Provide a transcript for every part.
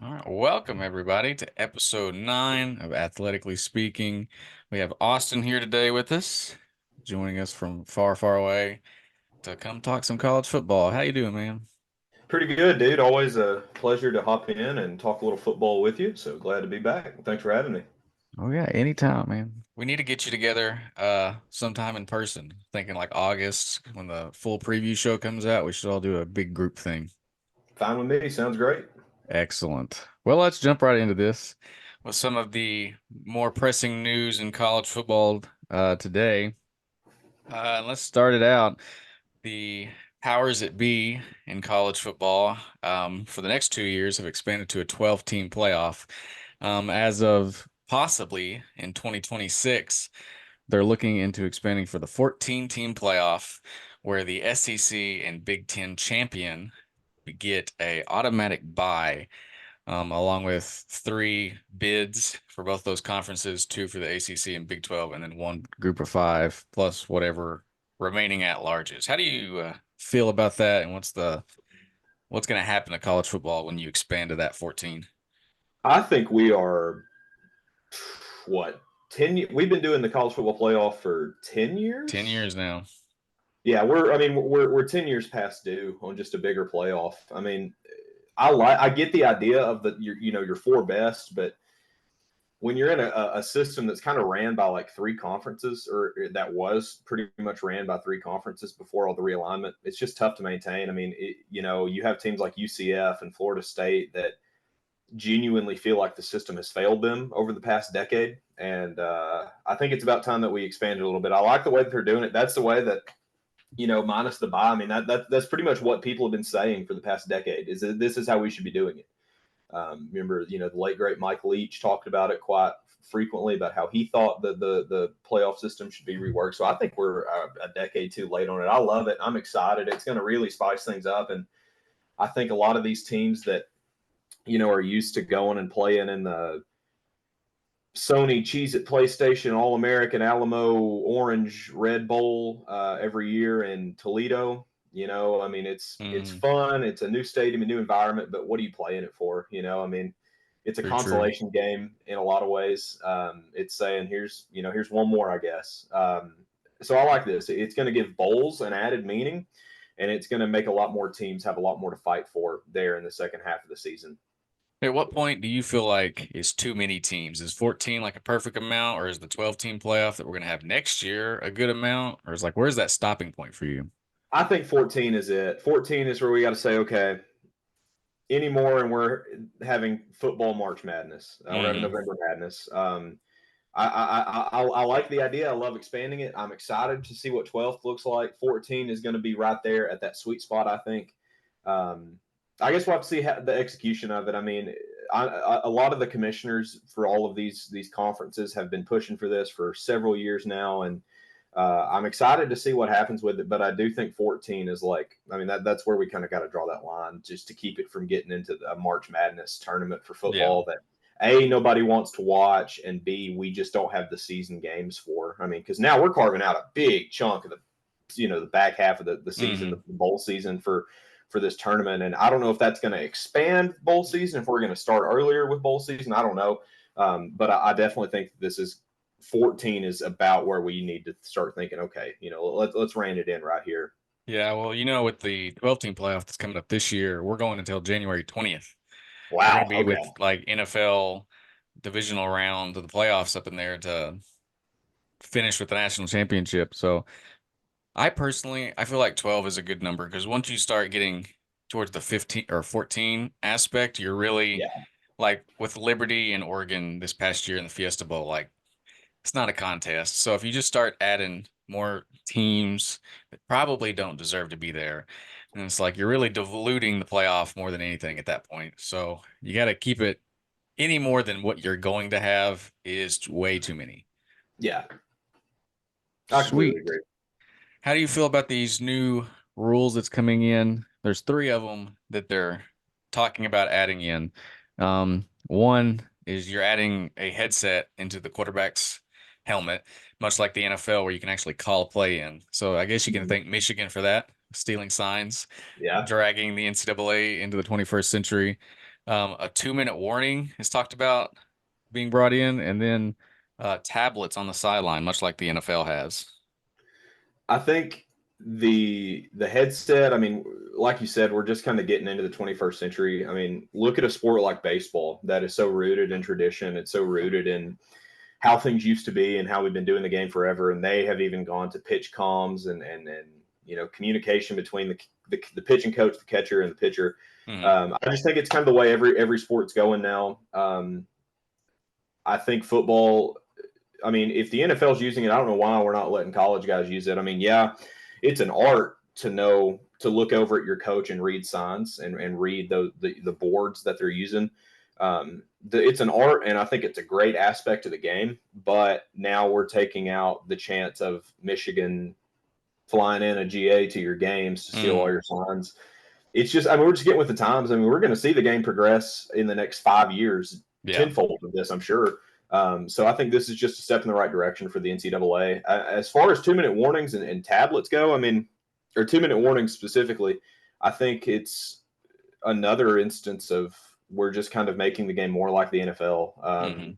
All right, welcome everybody to episode 9 of Athletically Speaking. We have Austin here today with us, joining us from far, far away to come talk some college football. How you doing, man? Pretty good, dude. Always a pleasure to hop in and talk a little football with you. So glad to be back. Thanks for having me. Oh yeah, anytime, man. We need to get you together sometime in person. Thinking like August when the full preview show comes out, we should all do a big group thing. Fine with me. Sounds great. Excellent. Well, let's jump right into this with some of the more pressing news in college football today. Let's start it out. The powers that be in college football for the next 2 years have expanded to a 12-team playoff. As of possibly in 2026, they're looking into expanding for the 14-team playoff, where the SEC and Big Ten champion get a automatic bye, along with three bids for both those conferences, two for the ACC and Big 12, and then one group of five plus whatever remaining at larges. How do you feel about that, and what's going to happen to college football when you expand to that 14? I think we are what 10. We've been doing the college football playoff for 10 10 years. years now. Yeah, we're 10 years past due on just a bigger playoff. I get the idea of your four best, but when you're in a system that's kind of ran by like three conferences, or that was pretty much ran by three conferences before all the realignment, it's just tough to maintain. You have teams like UCF and Florida State that genuinely feel like the system has failed them over the past decade. And I think it's about time that we expand it a little bit. I like the way that they're doing it. That's the way that, minus the bye. I mean, that's pretty much what people have been saying for the past decade, is that this is how we should be doing it. Remember, the late great Mike Leach talked about it quite frequently about how he thought that the playoff system should be reworked. So I think we're a decade too late on it. I love it. I'm excited. It's going to really spice things up, and I think a lot of these teams that are used to going and playing in the Sony Cheez It PlayStation All American Alamo Orange Red Bowl every year in Toledo. It's Mm, fun. It's a new stadium, a new environment, but what are you playing it for? It's a very true. consolation game in a lot of ways. It's saying here's one more, I guess. So I like this. It's going to give bowls an added meaning, and it's going to make a lot more teams have a lot more to fight for there in the second half of the season. At what point do you feel like is too many teams? Is 14 like a perfect amount, or is the 12-team playoff that we're going to have next year a good amount? Or is like, where's that stopping point for you? I think 14 is it. 14 is where we got to say, okay, anymore, and we're having football March Madness. We're having Hmm. November Madness. I like the idea. I love expanding it. I'm excited to see what 12th looks like. 14 is going to be right there at that sweet spot, I think. Um, I guess we'll have to see the execution of it. I mean, a lot of the commissioners for all of these conferences have been pushing for this for several years now, and I'm excited to see what happens with it. But I do think 14 is that's where we kind of got to draw that line, just to keep it from getting into the March Madness tournament for Yeah. football that A, nobody wants to watch, and B, we just don't have the season games for. I mean, because now we're carving out a big chunk of the back half of the season, the Hmm. bowl season for this tournament. And I don't know if that's going to expand bowl season, if we're going to start earlier with bowl season. I don't know. But I definitely think this is 14 is about where we need to start thinking, okay, let's rein it in right here. Yeah. Well, with the 12-team playoff that's coming up this year, we're going until January 20th. We're going Wow. to be with Okay. like NFL divisional round of the playoffs up in there to finish with the national championship. So I feel like 12 is a good number because once you start getting towards the 15 or 14 aspect, you're really Yeah. like with Liberty and Oregon this past year in the Fiesta Bowl, like it's not a contest. So if you just start adding more teams that probably don't deserve to be there, and it's like you're really diluting the playoff more than anything at that point. So you got to keep it any more than what you're going to have is way too many. Yeah. I completely Sweet. agree. How do you feel about these new rules that's coming in? There's three of them that they're talking about adding in. One is you're adding a headset into the quarterback's helmet, much like the NFL, where you can actually call a play in. So I guess you can Mhm. thank Michigan for that, stealing signs, Yeah. dragging the NCAA into the 21st century. A 2-minute warning is talked about being brought in, and then tablets on the sideline, much like the NFL has. I think the headset, I mean, like you said, we're just kind of getting into the 21st century. I mean, look at a sport like baseball that is so rooted in tradition. It's so rooted in how things used to be and how we've been doing the game forever. And they have even gone to pitch comms and communication between the pitching coach, the catcher, and the pitcher. Hmm. I just think it's kind of the way every sport's going now. I think football. I mean, if the NFL's using it, I don't know why we're not letting college guys use it. I mean, yeah, it's an art to know to look over at your coach and read signs and read the boards that they're using. It's an art, and I think it's a great aspect of the game. But now we're taking out the chance of Michigan flying in a GA to your games to steal all Mm. your signs. It's just, I mean, we're just getting with the times. I mean, we're going to see the game progress in the next 5 years, Yeah. tenfold of this, I'm sure. So I think this is just a step in the right direction for the NCAA. As far as 2-minute warnings and tablets go, I mean, or 2-minute warnings specifically, I think it's another instance of we're just kind of making the game more like the NFL. Hmm. Is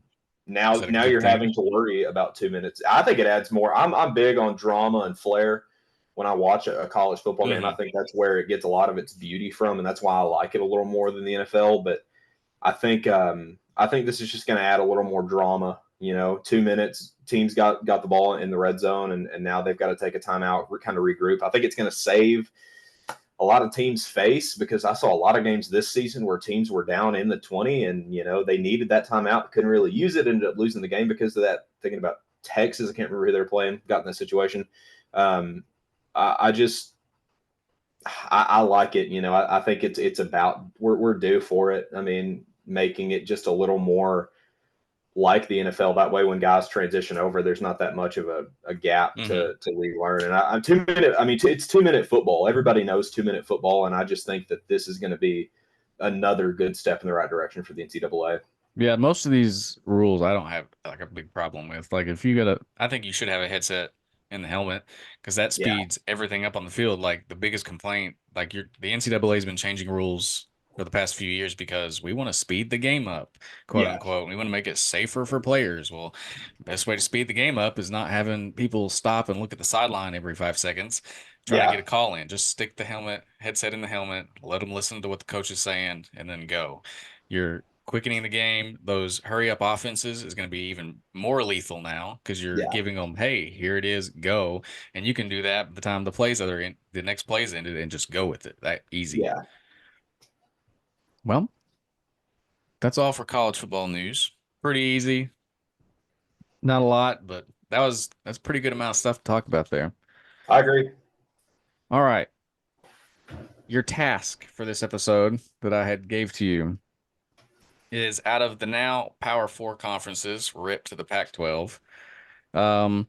Now, that a now good you're thing? having to worry about 2 minutes. I think it adds more. I'm big on drama and flair when I watch a college football game. I Hmm. think that's where it gets a lot of its beauty from, and that's why I like it a little more than the NFL. But I think this is just going to add a little more drama. 2 minutes, teams got the ball in the red zone, and now they've got to take a timeout, kind of regroup. I think it's going to save a lot of teams face because I saw a lot of games this season where teams were down in the 20 and they needed that timeout, couldn't really use it, ended up losing the game because of that. Thinking about Texas, I can't remember who they're playing, got in that situation. Um, I just I like it. I think it's about we're due for it. I mean, making it just a little more like the NFL. That way, when guys transition over, there's not that much of a gap Hmm. to relearn. And I'm 2 minute. I mean, it's 2 minute football. Everybody knows 2 minute football, and I just think that this is going to be another good step in the right direction for the NCAA. Yeah, most of these rules I don't have like a big problem with. Like if you got I think you should have a headset in the helmet because that Yeah, speeds everything up on the field. Like the biggest complaint, like the NCAA has been changing rules for the past few years because we want to speed the game up, quote yeah, unquote. We want to make it safer for players. Well, best way to speed the game up is not having people stop and look at the sideline every 5 seconds trying to get yeah, a call in. Just stick the headset in the helmet, let them listen to what the coach is saying, and then go. You're quickening the game. Those hurry up offenses is going to be even more lethal now because you're yeah, giving them, hey, here it is, go. And you can do that by the time the next plays ended and just go with it. That easy. yeah. Well, that's all for college football news. Pretty easy. Not a lot, but that's a pretty good amount of stuff to talk about there. I agree. All right. Your task for this episode that I had gave to you is out of the now Power Four conferences, ripped to the Pac-12. Um,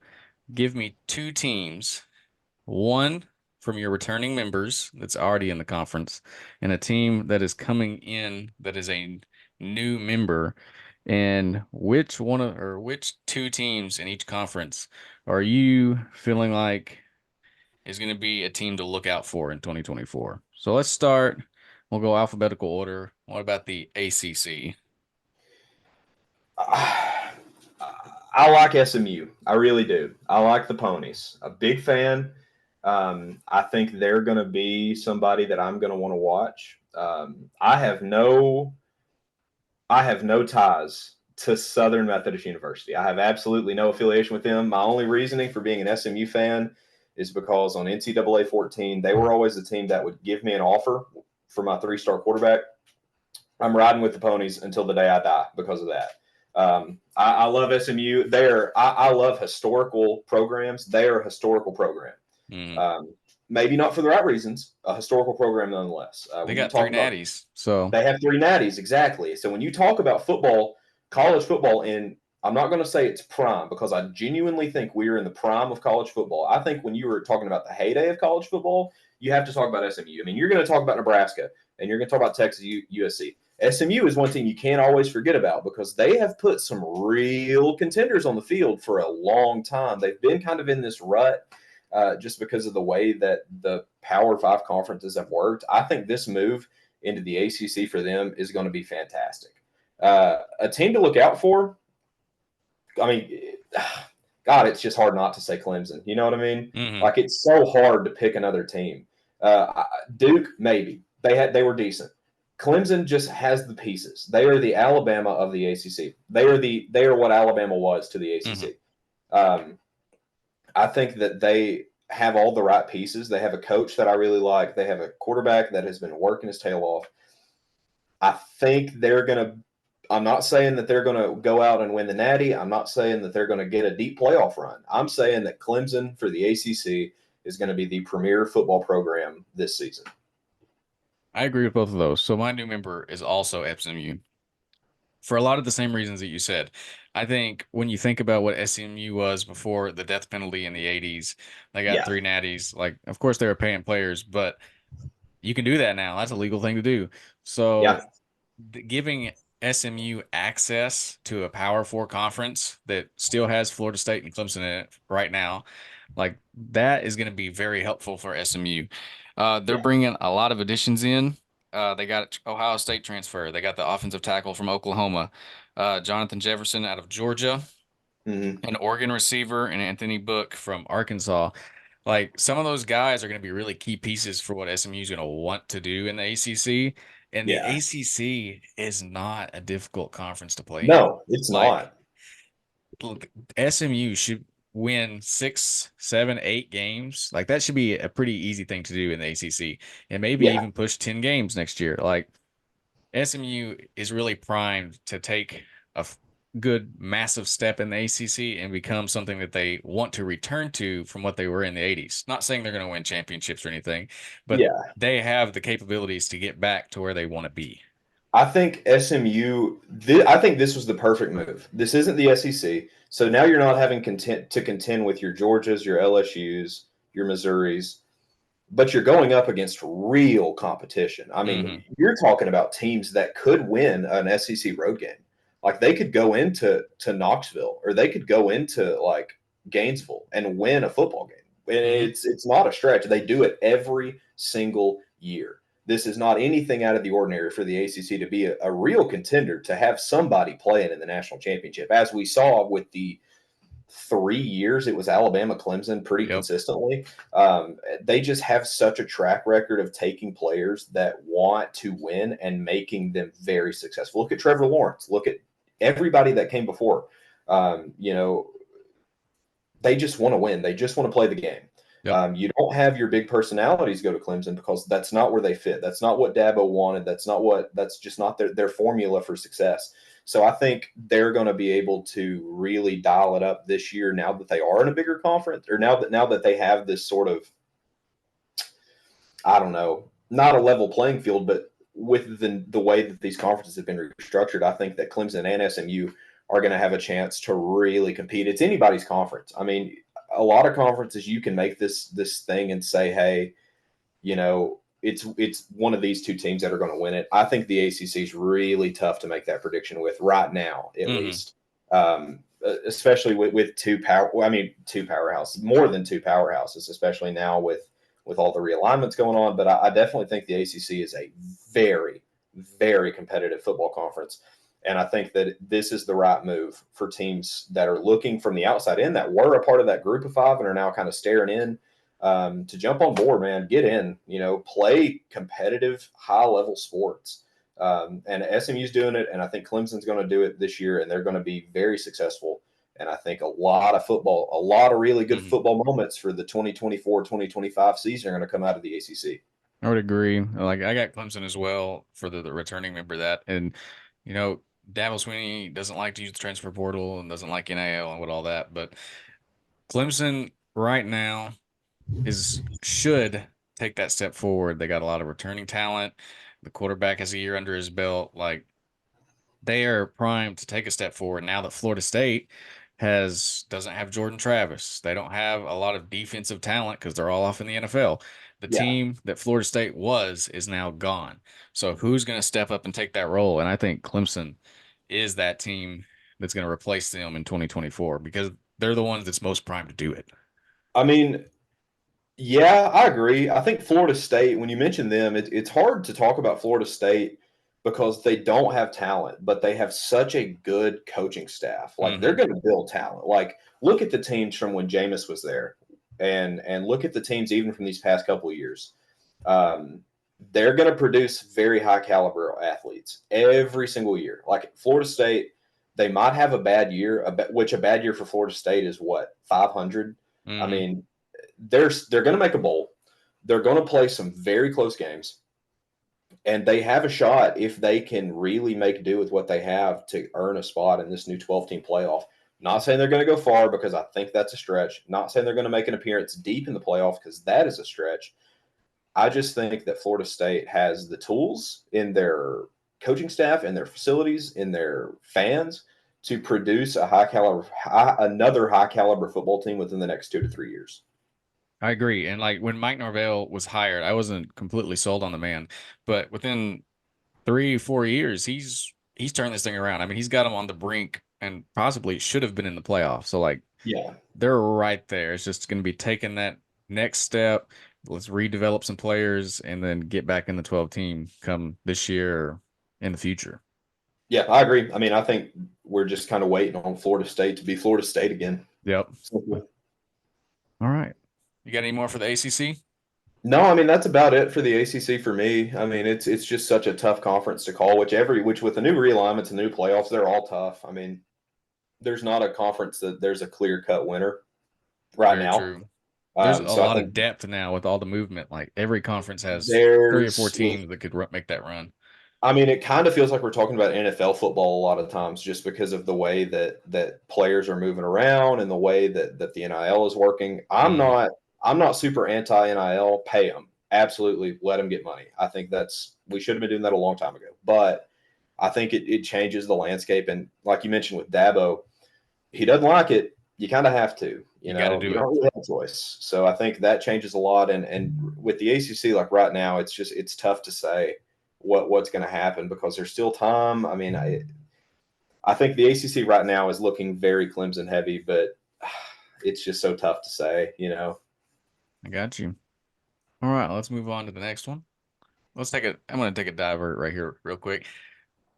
give me two teams, one from your returning members that's already in the conference, and a team that is coming in that is a new member. And which two teams in each conference are you feeling like is going to be a team to look out for in 2024? So let's start. We'll go alphabetical order. What about the ACC? I like SMU. I really do. I like the Ponies. A big fan. I think they're going to be somebody that I'm going to want to watch. I have no ties to Southern Methodist University. I have absolutely no affiliation with them. My only reasoning for being an SMU fan is because on NCAA 14, they were always the team that would give me an offer for my 3-star quarterback. I'm riding with the Ponies until the day I die because of that. I love SMU. I love historical programs. They are a historical program. Mm. Um, Maybe not for the right reasons, a historical program nonetheless. They When you got three talk about natties, so they have 3 natties, exactly. So when you talk about football, college football, in I'm not going to say it's prime because I genuinely think we are in the prime of college football. I think when you were talking about the heyday of college football, you have to talk about SMU. I mean, you're going to talk about Nebraska and you're going to talk about Texas, USC. SMU is one team you can't always forget about because they have put some real contenders on the field for a long time. They've been kind of in this rut just because of the way that the Power Five conferences have worked. I think this move into the ACC for them is going to be fantastic. A team to look out for. I mean, God, it's just hard not to say Clemson. You know what I mean? Hmm. Like it's so hard to pick another team. Duke, maybe they were decent. Clemson just has the pieces. They are the Alabama of the ACC. They are what Alabama was to the Hmm. ACC. Um, I think that they have all the right pieces. They have a coach that I really like. They have a quarterback that has been working his tail off. I think they're going to. I'm not saying that they're going to go out and win the Natty. I'm not saying that they're going to get a deep playoff run. I'm saying that Clemson for the ACC is going to be the premier football program this season. I agree with both of those. So my new member is also SMU for a lot of the same reasons that you said. I think when you think about what SMU was before the death penalty in the 80s, they got Yeah, three natties. Like, of course, they were paying players, but you can do that now. That's a legal thing to do. yeah, So giving SMU access to a Power Four conference that still has Florida State and Clemson in it right now, like that is going to be very helpful for SMU. They're yeah. bringing a lot of additions in. They got Ohio State transfer. They got the offensive tackle from Oklahoma, Jonathan Jefferson out of Georgia, Mm-hmm. an Oregon receiver, and Anthony Book from Arkansas. Like some of those guys are going to be really key pieces for what SMU is going to want to do in the ACC. And the Yeah. ACC is not a difficult conference to play in. No, it's Like, not. look, SMU should win 6, 7, 8 games. Like that should be a pretty easy thing to do in the ACC, and maybe Yeah, even push 10 games next year. Like SMU is really primed to take a good, massive step in the ACC and become something that they want to return to from what they were in the 80s. Not saying they're going to win championships or anything, but yeah. they have the capabilities to get back to where they want to be. I think SMU. I think this was the perfect move. This isn't the SEC, so now you're not having to contend with your Georgias, your LSU's, your Missouris, but you're going up against real competition. I mean, Hmm. you're talking about teams that could win an SEC road game. Like they could go into Knoxville or they could go into like Gainesville and win a football game. And Hmm. it's not a stretch. They do it every single year. This is not anything out of the ordinary for the ACC to be a real contender to have somebody playing in the national championship, as we saw with the 3 years it was Alabama Clemson pretty Yep. consistently. They just have such a track record of taking players that want to win and making them very successful. Look at Trevor Lawrence. Look at everybody that came before. You know, they just want to win. They just want to play the game. Yep. You don't have your big personalities go to Clemson because that's not where they fit. That's not what Dabo wanted. That's just not their formula for success. So I think they're going to be able to really dial it up this year now that they are in a bigger conference, or now that they have this sort of, I don't know, not a level playing field, but with the way that these conferences have been restructured, I think that Clemson and SMU are going to have a chance to really compete. It's anybody's conference. I mean, a lot of conferences you can make this thing and say, hey, it's one of these two teams that are going to win it. I think the ACC is really tough to make that prediction with right now, at Hmm. least. Especially with two power. Well, I mean, two powerhouses, more than two powerhouses, especially now with all the realignments going on. But I definitely think the ACC is a very, very competitive football conference. And I think that this is the right move for teams that are looking from the outside in that were a part of that group of five and are now kind of staring in to jump on board, man, get in, play competitive, high level sports. And SMU's doing it, and I think Clemson's going to do it this year, and they're going to be very successful. And I think a lot of really good Hmm. football moments for the 2024-2025 season are going to come out of the ACC. I would agree. Like I got Clemson as well for the returning member of that. And you know, Dabo Sweeney doesn't like to use the transfer portal and doesn't like NIL and what all that, but Clemson right now is should take that step forward. They got a lot of returning talent. The quarterback has a year under his belt. Like they are primed to take a step forward now that Florida State has doesn't have Jordan Travis. They don't have a lot of defensive talent because they're all off in the NFL. The Yeah. team that Florida State was is now gone. So who's going to step up and take that role? And I think Clemson is that team that's going to replace them in 2024 because they're the ones that's most primed to do it. I mean, Yeah, I agree. I think Florida State, when you mention them, it's hard to talk about Florida State because they don't have talent, but they have such a good coaching staff. Like they're Hmm. going to build talent. Like look at the teams from when Jameis was there, and look at the teams even from these past couple of years. Um, they're going to produce very high caliber athletes every single year. Like Florida State, they might have a bad year, which a bad year for Florida State is what 500. I Hmm. mean, they're going to make a bowl. They're going to play some very close games, and they have a shot if they can really make do with what they have to earn a spot in this new 12-team playoff. Not saying they're going to go far because I think that's a stretch. Not saying they're going to make an appearance deep in the playoff because that is a stretch. I just think that Florida State has the tools in their coaching staff, in their facilities, in their fans to produce a another high caliber football team within the next 2 to 3 years. I agree. And like when Mike Norvell was hired, I wasn't completely sold on the man, but within 3, 4 years, he's turned this thing around. I mean, he's got him on the brink and possibly should have been in the playoffs. So like Yeah, they're right there. It's just going to be taking that next step. Let's redevelop some players and then get back in the 12 team come this year or in the future. yeah, I agree. I mean, I think we're just kind of waiting on Florida State to be Florida State again. Yep. Simple. All right. You got any more for the ACC? No, I mean that's about it for the ACC for me. I mean it's just such a tough conference to call. Which with the new realignments and new playoffs, they're all tough. I mean, there's not a conference that there's a clear cut winner right Very now. true. There's a So I lot think of depth now with all the movement. Like every conference has 3 or 4 there's teams that could make that run. I mean, it kind of feels like we're talking about NFL football a lot of times, just because of the way that players are moving around and the way that the NIL is working. Hmm. I'm not super anti NIL. Pay them, absolutely, let them get money. I think that's we should have been doing that a long time ago. But I think it changes the landscape. And like you mentioned with Dabo, he doesn't like it. You kind of have to. You got to You do don't it. really have a choice. So I think that changes a lot. And with the ACC, like right now, it's tough to say what's going to happen because there's still time. I mean, I think the ACC right now is looking very Clemson heavy, but it's just so tough to say. I got you. All right, let's move on to the next one. I'm going to take a diver right here real quick.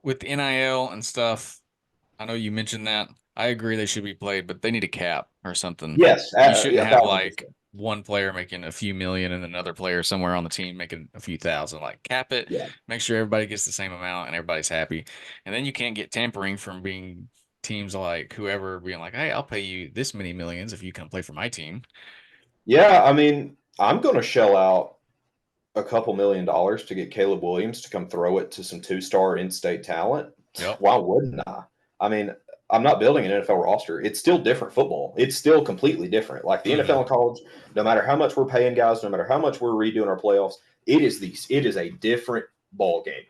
With the NIL and stuff, I know you mentioned that. I agree they should be played, but they need a cap or something. Yes, You shouldn't a have thousand like percent. one player making a few million and another player somewhere on the team making a few thousand. Like cap it, Yeah, make sure everybody gets the same amount and everybody's happy. And then you can't get tampering from being teams like whoever being like, "Hey, I'll pay you this many millions if you come play for my team." yeah. I mean, I'm going to shell out a couple $1 million to get Caleb Williams to come throw it to some two-star in-state talent. Yep. Why wouldn't I? I mean, I'm not building an NFL roster. It's still different football. It's still completely different. Like the NFL Hmm. and college, no matter how much we're paying guys, no matter how much we're redoing our playoffs, it is a different ball game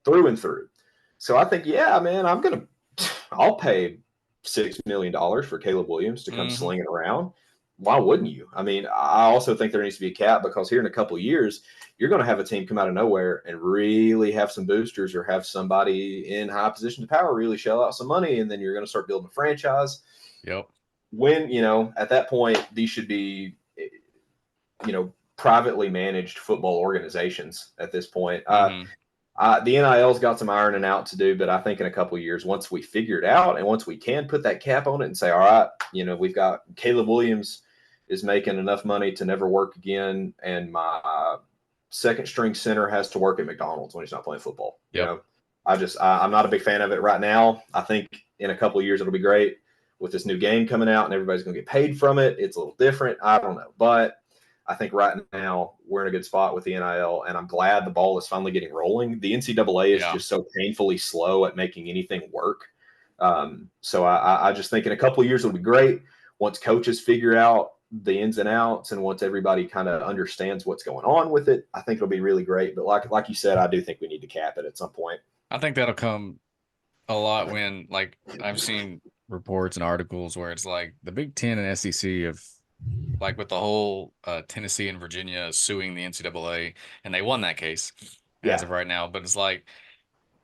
through and through. So I think, yeah, man, I'll pay $6 million for Caleb Williams to come Hmm. slinging around. Why wouldn't you? I mean, I also think there needs to be a cap because here in a couple of years, you're going to have a team come out of nowhere and really have some boosters or have somebody in high position of power really shell out some money, and then you're going to start building a franchise. Yep. When at that point, these should be privately managed football organizations at this point. Hmm. The NIL's got some ironing out to do, but I think in a couple of years, once we figure it out and once we can put that cap on it and say, all right, we've got Caleb Williams is making enough money to never work again, and my second string center has to work at McDonald's when he's not playing football. Yep. I'm not a big fan of it right now. I think in a couple of years it'll be great with this new game coming out and everybody's going to get paid from it. It's a little different. I don't know, but I think right now we're in a good spot with the NIL, and I'm glad the ball is finally getting rolling. The NCAA is Yeah. just so painfully slow at making anything work. So I just think in a couple of years it'll be great once coaches figure out the ins and outs, and once everybody kind of understands what's going on with it. I think it'll be really great. But like you said, I do think we need to cap it at some point. I think that'll come a lot when like I've seen reports and articles where it's like the Big Ten and SEC have like with the whole Tennessee and Virginia suing the NCAA, and they won that case as Yeah, of right now. But it's like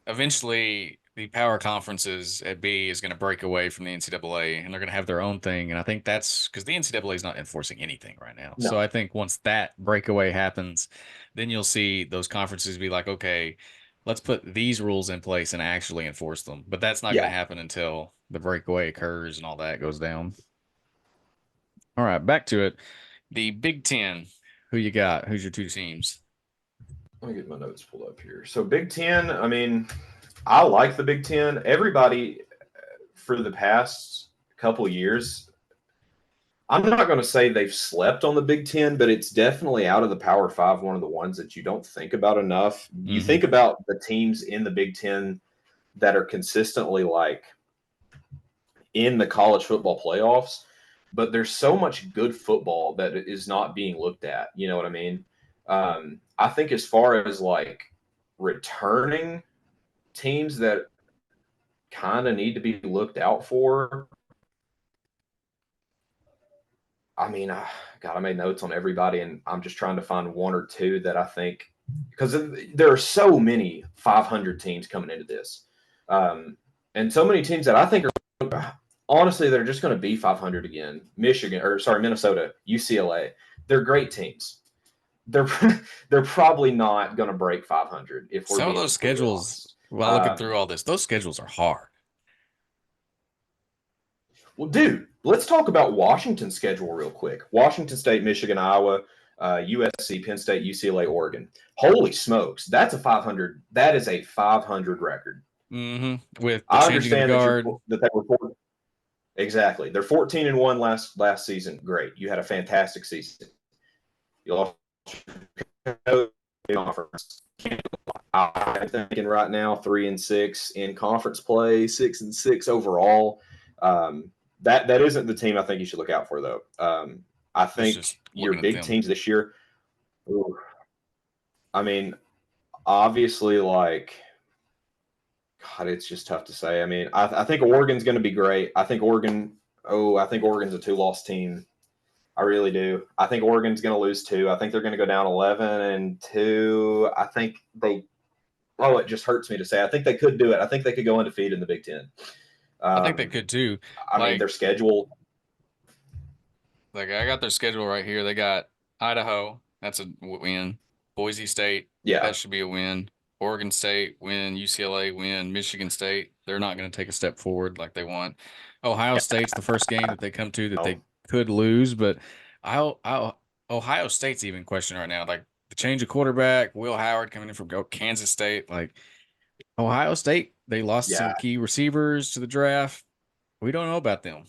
eventually the power conferences at B is going to break away from the NCAA and they're going to have their own thing. And I think that's because the NCAA is not enforcing anything right now. So No. I think once that breakaway happens, then you'll see those conferences be like, okay, let's put these rules in place and actually enforce them. But that's not going to Yeah. happen until the breakaway occurs and all that goes down. All right, back to it. The Big Ten. Who you got? Who's your two teams? Let me get my notes pulled up here. So Big Ten, I mean, I like the Big Ten. Everybody for the past couple years, I'm not going to say they've slept on the Big Ten, but it's definitely out of the Power Five, one of the ones that you don't think about enough. You Mm-hmm. think about the teams in the Big Ten that are consistently like in the college football playoffs, but there's so much good football that is not being looked at. You know what I mean? I think as far as like returning teams that kind of need to be looked out for, I mean, God, I made notes on everybody, and I'm just trying to find one or two that I think because there are so many 500 teams coming into this, and so many teams that I think are honestly they're just going to be 500 again. Michigan, or sorry, Minnesota, UCLA, they're great teams. They're they're probably not going to break 500 if we're Some of being those completely schedules, honest. while looking through all this, those schedules are hard. Well, dude, let's talk about Washington's schedule real quick. Washington State, Michigan, Iowa, USC, Penn State, UCLA, Oregon. Holy smokes, that's a 500. That is a 500 record. With the I changing of the understand that guard, they were exactly. They're 14-1 last season. Great, you had a fantastic season. You lost conference. I'm thinking right now 3-6 in conference play, 6-6 overall. That isn't the team I think you should look out for though. I was think just your looking at big them. teams this year. I mean, obviously, like God, it's just tough to say. I mean, I think Oregon's going to be great. I think Oregon. Oh, I think Oregon's a two-loss team. I really do. I think Oregon's going to lose two. I think they're going to go down 11-2. I think they. Oh, it just hurts me to say. I think they could do it. I think they could go undefeated in the Big Ten. I think they Um, could too. I mean, Like, their schedule. like I got their schedule right here. They got Idaho, that's a win. Boise State, Yeah, that should be a win. Oregon State win, UCLA win, Michigan State, they're not going to take a step forward like they want. Ohio State's the first game that they come to that they no, could lose, but I Ohio State's even questioned right now. Like the change of quarterback, Will Howard coming in from Kansas State, like Ohio State, they lost yeah. some key receivers to the draft. We don't know about them.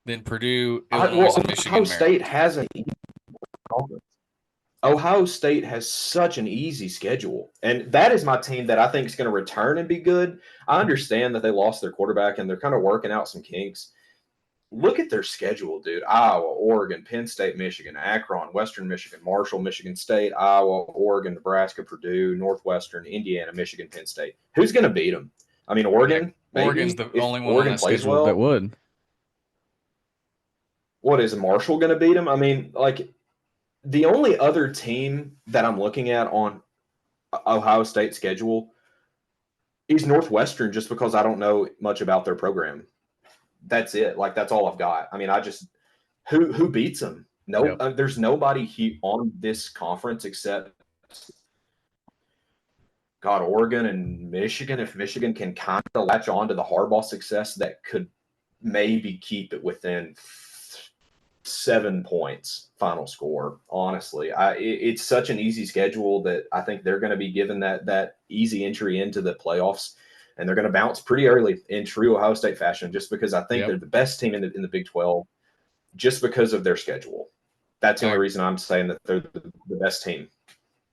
Then Purdue, Illinois, Well, and Ohio Michigan, State Maryland. has an Ohio State has such an easy schedule. And that is my team that I think is going to return and be good. I understand that they lost their quarterback and they're kind of working out some kinks. Look at their schedule, dude. Iowa, Oregon, Penn State, Michigan, Akron, Western Michigan, Marshall, Michigan State, Iowa, Oregon, Nebraska, Purdue, Northwestern, Indiana, Michigan, Penn State. Who's going to beat them? I mean, Yeah, Oregon, Oregon's maybe, the if only one on Oregon that plays schedule that well. would. What is Marshall going to beat them? I mean, like, the only other team that I'm looking at on Ohio State schedule is Northwestern just because I don't know much about their program. That's it. Like that's all I've got. I mean, I just who beats them? No, Yep. there's nobody on this conference except God, Oregon and Michigan. If Michigan can kind of latch on to the Harbaugh success, that could maybe keep it within 7 points final score. Honestly, it's such an easy schedule that I think they're going to be given that easy entry into the playoffs, and they're going to bounce pretty early in true Ohio State fashion, just because I think Yep. they're the best team in the Big 12, just because of their schedule. That's the only I reason I'm saying that they're the best team.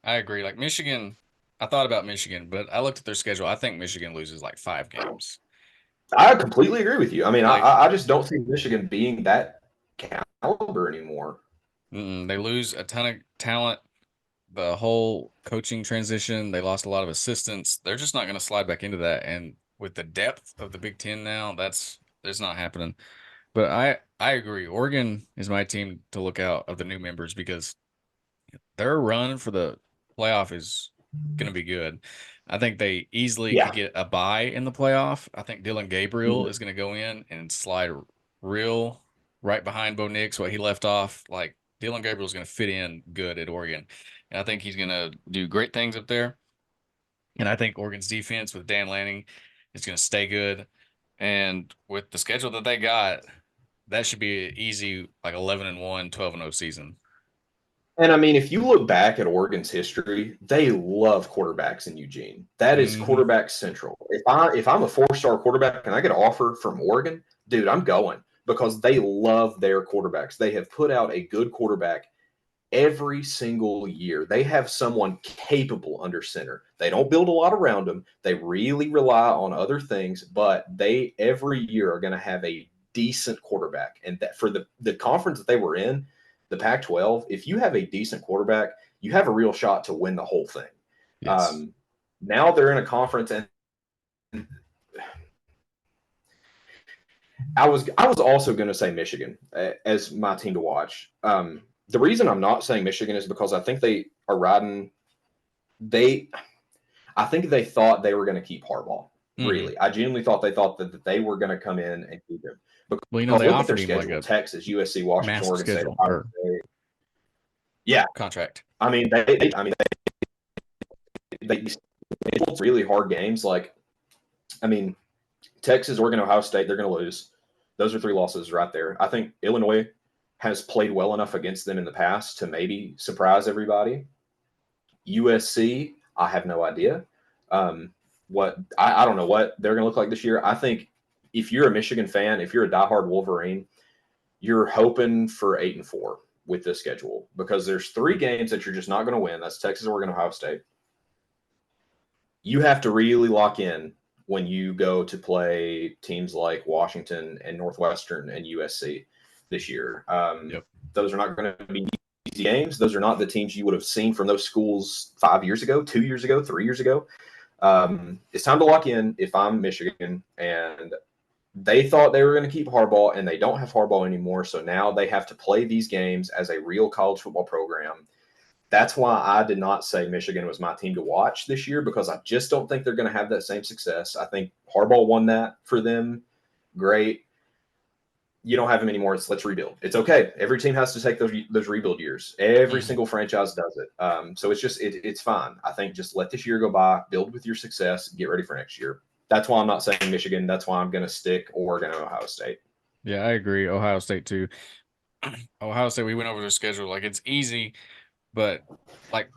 I agree. Like Michigan, I thought about Michigan, but I looked at their schedule. I think Michigan loses like 5 games. I completely agree with you. I mean, Like I just don't see Michigan being that caliber anymore. they lose a ton of talent. The whole coaching transition, they lost a lot of assistants. They're just not going to slide back into that. And with the depth of the Big Ten now, that's not happening. But I agree. Oregon is my team to look out of the new members because their run for the playoff is going to be good. I think they easily could Yeah. get a bye in the playoff. I think Dylan Gabriel Mhm. is going to go in and slide real right behind Bo Nix, what he left off. Like Dylan Gabriel's going to fit in good at Oregon. And I think he's going to do great things up there. And I think Oregon's defense with Dan Lanning is going to stay good. And with the schedule that they got, that should be an easy like 11-1, 12-0 season. And I mean, if you look back at Oregon's history, they love quarterbacks in Eugene. That is Hmm. quarterback central. If I'm a 4-star quarterback and I get an offer from Oregon, dude, I'm going because they love their quarterbacks. They have put out a good quarterback every single year. They have someone capable under center. They don't build a lot around them. They really rely on other things, but they every year are going to have a decent quarterback. And that for the conference that they were in, the Pac-12, if you have a decent quarterback, you have a real shot to win the whole thing. Yes. Now they're in a conference, and I was also going to say Michigan as my team to watch. The reason I'm not saying Michigan is because I think they are riding. They I think they thought they were going to keep Harbaugh. Hmm. Really, I genuinely thought they thought that they were going to come in and keep him. Well, Because they look at their offered him like schedule: a Texas, USC, Washington, massive Oregon State, schedule Ohio or State. Yeah, contract. I mean they pulled really hard games. Like I mean, Texas, Oregon, Ohio State, they're going to lose. Those are three losses right there. I think Illinois has played well enough against them in the past to maybe surprise everybody. USC, I have no idea. I don't know what they're going to look like this year. I think if you're a Michigan fan, if you're a diehard Wolverine, you're hoping for 8-4 with this schedule because there's three games that you're just not going to win. That's Texas, Oregon, Ohio State. You have to really lock in when you go to play teams like Washington and Northwestern and USC this year. Yep. Those are not going to be easy games. Those are not the teams you would have seen from those schools 5 years ago, 2 years ago, 3 years ago. It's time to lock in if I'm Michigan. And they thought they were going to keep Harbaugh, and they don't have Harbaugh anymore. So now they have to play these games as a real college football program. That's why I did not say Michigan was my team to watch this year because I just don't think they're going to have that same success. I think Harbaugh won that for them. Great. You don't have him anymore. Let's rebuild. It's okay. Every team has to take those rebuild years. Every Hmm. single franchise does it. So it's fine. I think just let this year go by, build with your success, get ready for next year. That's why I'm not saying Michigan. That's why I'm going to stick Oregon and Ohio State. Yeah, I agree. Ohio State too. Ohio State, we went over their schedule. Like it's easy, but like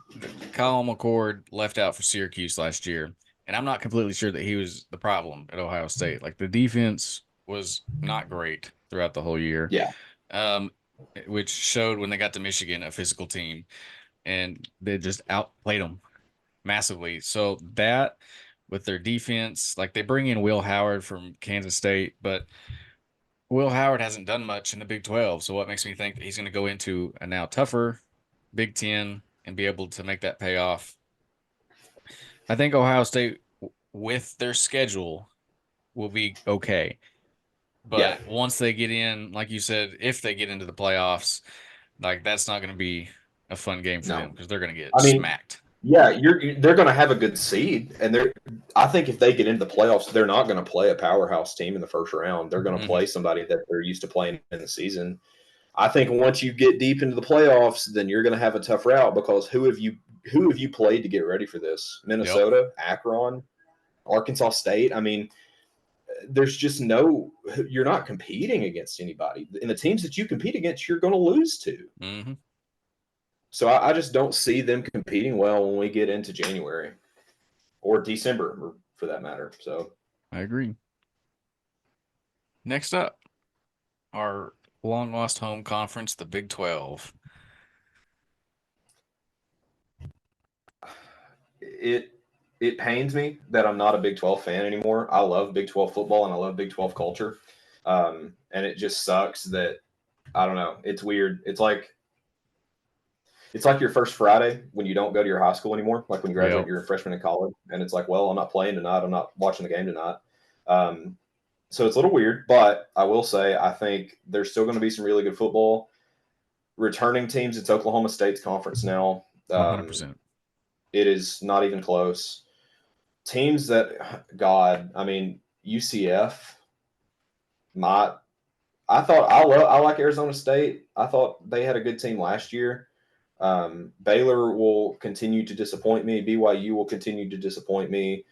Kyle McCord left out for Syracuse last year, and I'm not completely sure that he was the problem at Ohio State. Like the defense was not great throughout the whole year, Yeah, um, which showed when they got to Michigan, a physical team, and they just outplayed them massively. So that with their defense, like they bring in Will Howard from Kansas State, but Will Howard hasn't done much in the Big 12. So what makes me think that he's going to go into a now tougher Big 10 and be able to make that pay off? I think Ohio State, with their schedule, will be okay. yeah. But once they get in, like you said, if they get into the playoffs, like that's not going to be a fun game for them No, because they're going to get I mean, smacked. yeah, they're going to have a good seed, and they're. I think if they get into the playoffs, they're not going to play a powerhouse team in the first round. They're going to Hmm. play somebody that they're used to playing in the season. I think once you get deep into the playoffs, then you're going to have a tough route because who have you played to get ready for this? Yep. Minnesota, Akron, Arkansas State. I mean, there's just no. You're not competing against anybody, and the teams that you compete against, you're going to lose to. Hmm. So I just don't see them competing well when we get into January or December, for that matter. So I agree. Next up, our long lost home conference, the Big 12. it it pains me that I'm not a Big 12 fan anymore. I love Big 12 football and I love Big 12 culture, and it just sucks that I don't know. It's weird. It's like your first Friday when you don't go to your high school anymore. Like when you graduate, Yep. you're a freshman in college, and it's like, well, I'm not playing tonight. I'm not watching the game tonight. Um, so it's a little weird, but I will say I think there's still going to be some really good football. Returning teams, it's Oklahoma State's conference now. 100%. It is not even close. Teams that, God, I mean, UCF, my, I like Arizona State. I thought they had a good team last year. Baylor will continue to disappoint me. BYU will continue to disappoint me.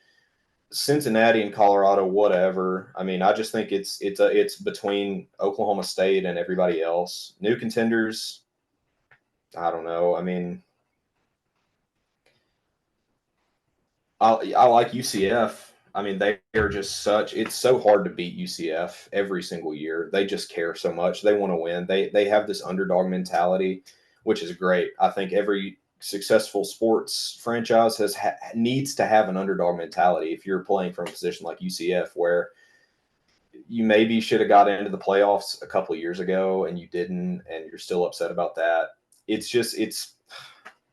Cincinnati and Colorado, whatever. I mean, I just think it's between Oklahoma State and everybody else. New contenders, I don't know. I mean, I like UCF. I mean, they are just such. It's so hard to beat UCF every single year. They just care so much. They want to win. They have this underdog mentality, which is great. I think every successful sports franchise needs to have an underdog mentality. If you're playing from a position like UCF, where you maybe should have got into the playoffs a couple of years ago and you didn't, and you're still upset about that. It's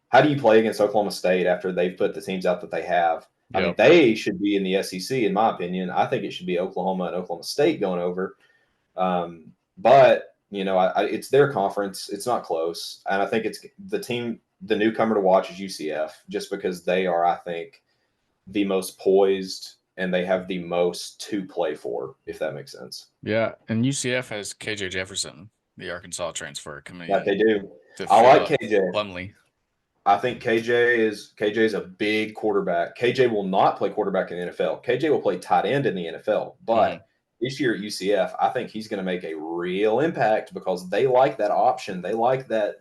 how do you play against Oklahoma State after they've put the teams out that they have? I mean, Yep. they should be in the SEC, in my opinion. I think it should be Oklahoma and Oklahoma State going over. But it's their conference. It's not close, and I think it's the team. The newcomer to watch is UCF, just because they are, I think, the most poised and they have the most to play for. If that makes sense. Yeah, and UCF has KJ Jefferson, the Arkansas transfer, coming Like they in do. to I fill like up KJ. Plumlee. I think KJ is a big quarterback. KJ will not play quarterback in the NFL. KJ will play tight end in the NFL. Hmm. But this year at UCF, I think he's going to make a real impact because they like that option. They like that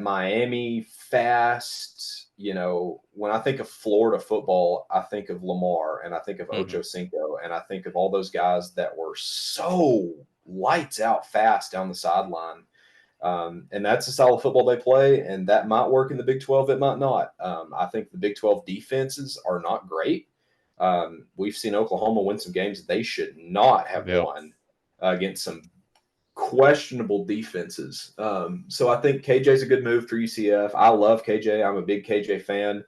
Miami fast. When I think of Florida football, I think of Lamar and I think of Hmm. Ocho Cinco and I think of all those guys that were so lights out fast down the sideline. And that's the style of football they play, and that might work in the Big 12. It might not. I think the Big 12 defenses are not great. We've seen Oklahoma win some games they should not have Yep. won against some questionable defenses. So I think KJ's a good move for UCF. I love KJ. I'm a big KJ fan.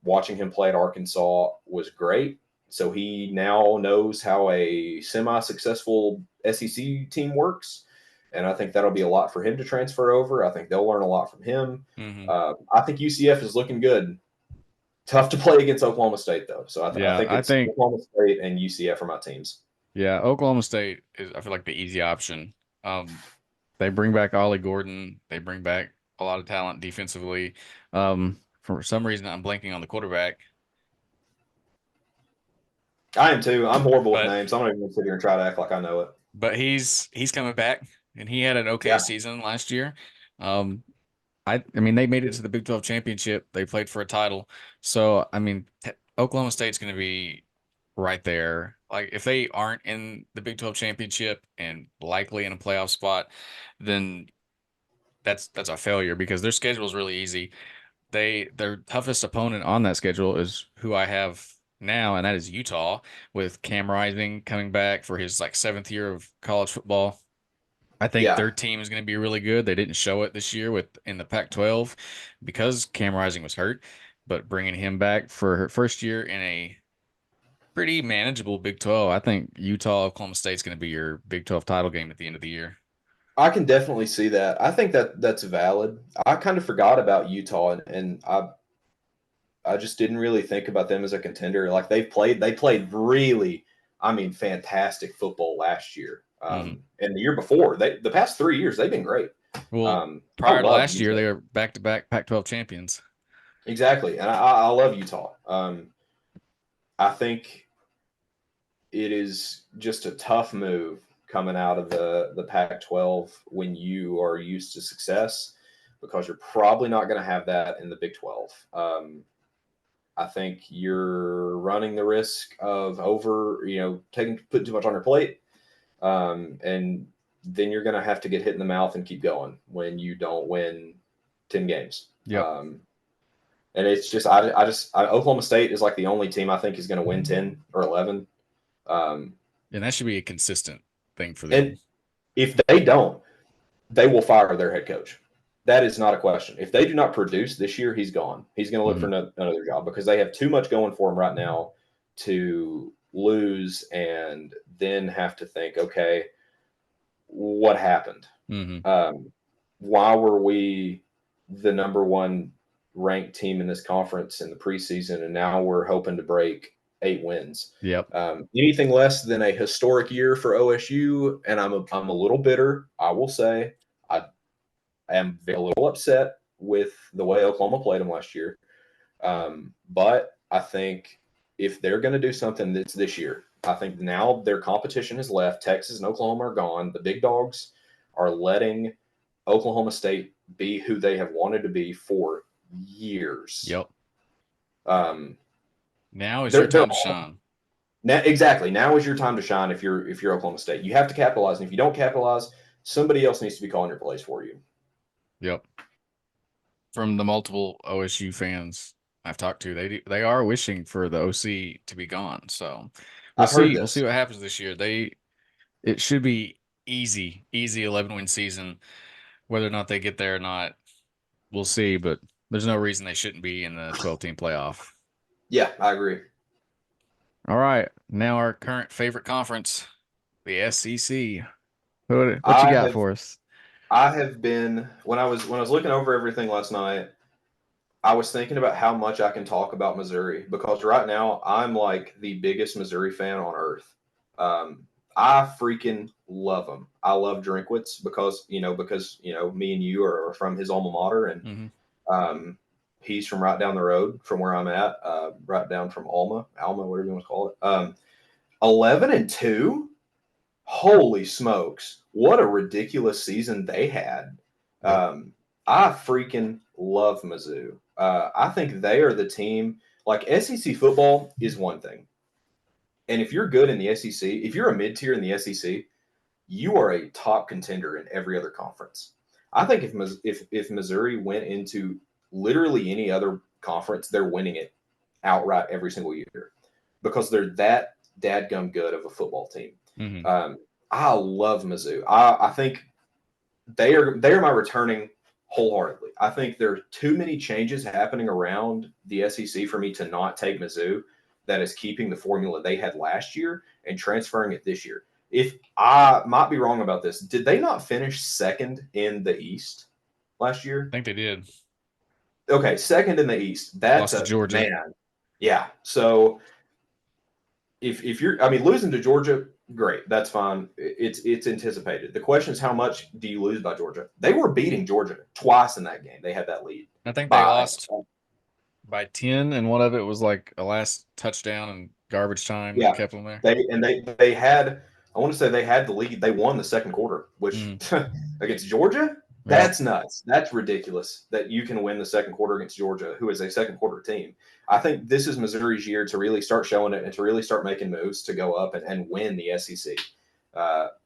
Watching him play at Arkansas was great. So he now knows how a semi-successful SEC team works, and I think that'll be a lot for him to transfer over. I think they'll learn a lot from him. Hmm. I think UCF is looking good. Tough to play against Oklahoma State though, so I Yeah, think I it's think Oklahoma State and UCF are my teams. yeah, Oklahoma State is I feel like the easy option. Um, they bring back Ollie Gordon. They bring back a lot of talent defensively. For some reason, I'm blanking on the quarterback, I am too. I'm horrible with but names. I'm not even gonna sit here and try to act like I know it. he's coming back, and he had an okay Yeah, season last year. Um, I mean, they made it to the Big 12 championship. They played for a title. So, I mean, Oklahoma State's going to be right there. Like, if they aren't in the Big 12 championship and likely in a playoff spot, then that's a failure because their schedule is really easy. Their toughest opponent on that schedule is who I have now, and that is Utah, with Cam Rising coming back for his like seventh year of college football. I think yeah. their team is going to be really good. They didn't show it this year with in the Pac-12 because Cam Rising was hurt, but bringing him back for her first year in a pretty manageable Big 12, I think Utah Oklahoma State's going to be your Big 12 title game at the end of the year. I can definitely see that. I think that's valid. I kind of forgot about Utah, and I just didn't really think about them as a contender. Like they played really, I mean, fantastic football last year, Hmm. and the year before. The past 3 years they've been great. Well, I prior to love last year, Utah they were back-to-back Pac-12 champions. exactly, and I love Utah. I think it is just a tough move coming out of the Pac-12 when you are used to success because you're probably not going to have that in the Big 12. I think you're running the risk of putting too much on your plate, and then you're going to have to get hit in the mouth and keep going when you don't win 10 games. Yep. And it's just, Oklahoma State is like the only team I think is going to win 10 or 11. Um, And that should be a consistent thing for and them. if they don't, they will fire their head coach. That is not a question. If they do not produce this year, he's gone. He's going to look for Hmm. another job because they have too much going for him right now to lose and then have to think, okay, what happened? Hmm. Um, why were we the number one ranked team in this conference in the preseason, and now we're hoping to break 8 wins. Yep. Anything less than a historic year for OSU, and I'm a little bitter. I will say I am a little upset with the way Oklahoma played them last year. But I think if they're going to do something that's this year, I think now their competition has left. Texas and Oklahoma are gone. The big dogs are letting Oklahoma State be who they have wanted to be for years. Yep. Um, Now is your they're time to shine. now, exactly, now is your time to shine. If you're Oklahoma State, you have to capitalize, and if you don't capitalize, somebody else needs to be calling your plays for you. Yep. From the multiple OSU fans I've talked to, they are wishing for the OC to be gone. So we'll I've heard see. We'll see this. what happens this year. It should be easy 11-win season. Whether or not they get there or not, we'll see. But there's no reason they shouldn't be in the 12-team playoff. Yeah, I agree. All right, now our current favorite conference, the SEC. What you I got have for us? I have been when I was looking over everything last night. I was thinking about how much I can talk about Missouri because right now I'm like the biggest Missouri fan on earth. Um, I freaking love them. I love Drinkwitz because me and you are from his alma mater, and Mm-hmm. um, he's from right down the road from where I'm at, right down from Alma, whatever you want to call it. 11-2. Holy smokes! What a ridiculous season they had. Yep. Um, I freaking love Mizzou. I think they are the team. Like SEC football is one thing, and if you're good in the SEC, if you're a mid tier in the SEC, you are a top contender in every other conference. I think if Missouri went into literally any other conference, they're winning it outright every single year because they're that dadgum good of a football team. Mm-hmm. Um, I love Mizzou. I think they are my returning wholeheartedly. I think there are too many changes happening around the SEC for me to not take Mizzou. That is keeping the formula they had last year and transferring it this year. If I might be wrong about this, did they not finish second in the East last I year? think they did. Okay, second in the East. That's Lost to a Georgia. man. Yeah. So if you're, I mean, losing to Georgia, great, that's fine. It's anticipated. The question is, how much do you lose by Georgia? They were beating Georgia twice in that game. They had that lead I think they by lost by 10, and one of it was like a last touchdown and garbage time that yeah. kept them there. They had, I want to say they had the lead. They won the second quarter, which Mm. against Georgia, Yep. that's nuts. That's ridiculous that you can win the second quarter against Georgia, who is a second quarter team. I think this is Missouri's year to really start showing it and to really start making moves to go up and win the SEC.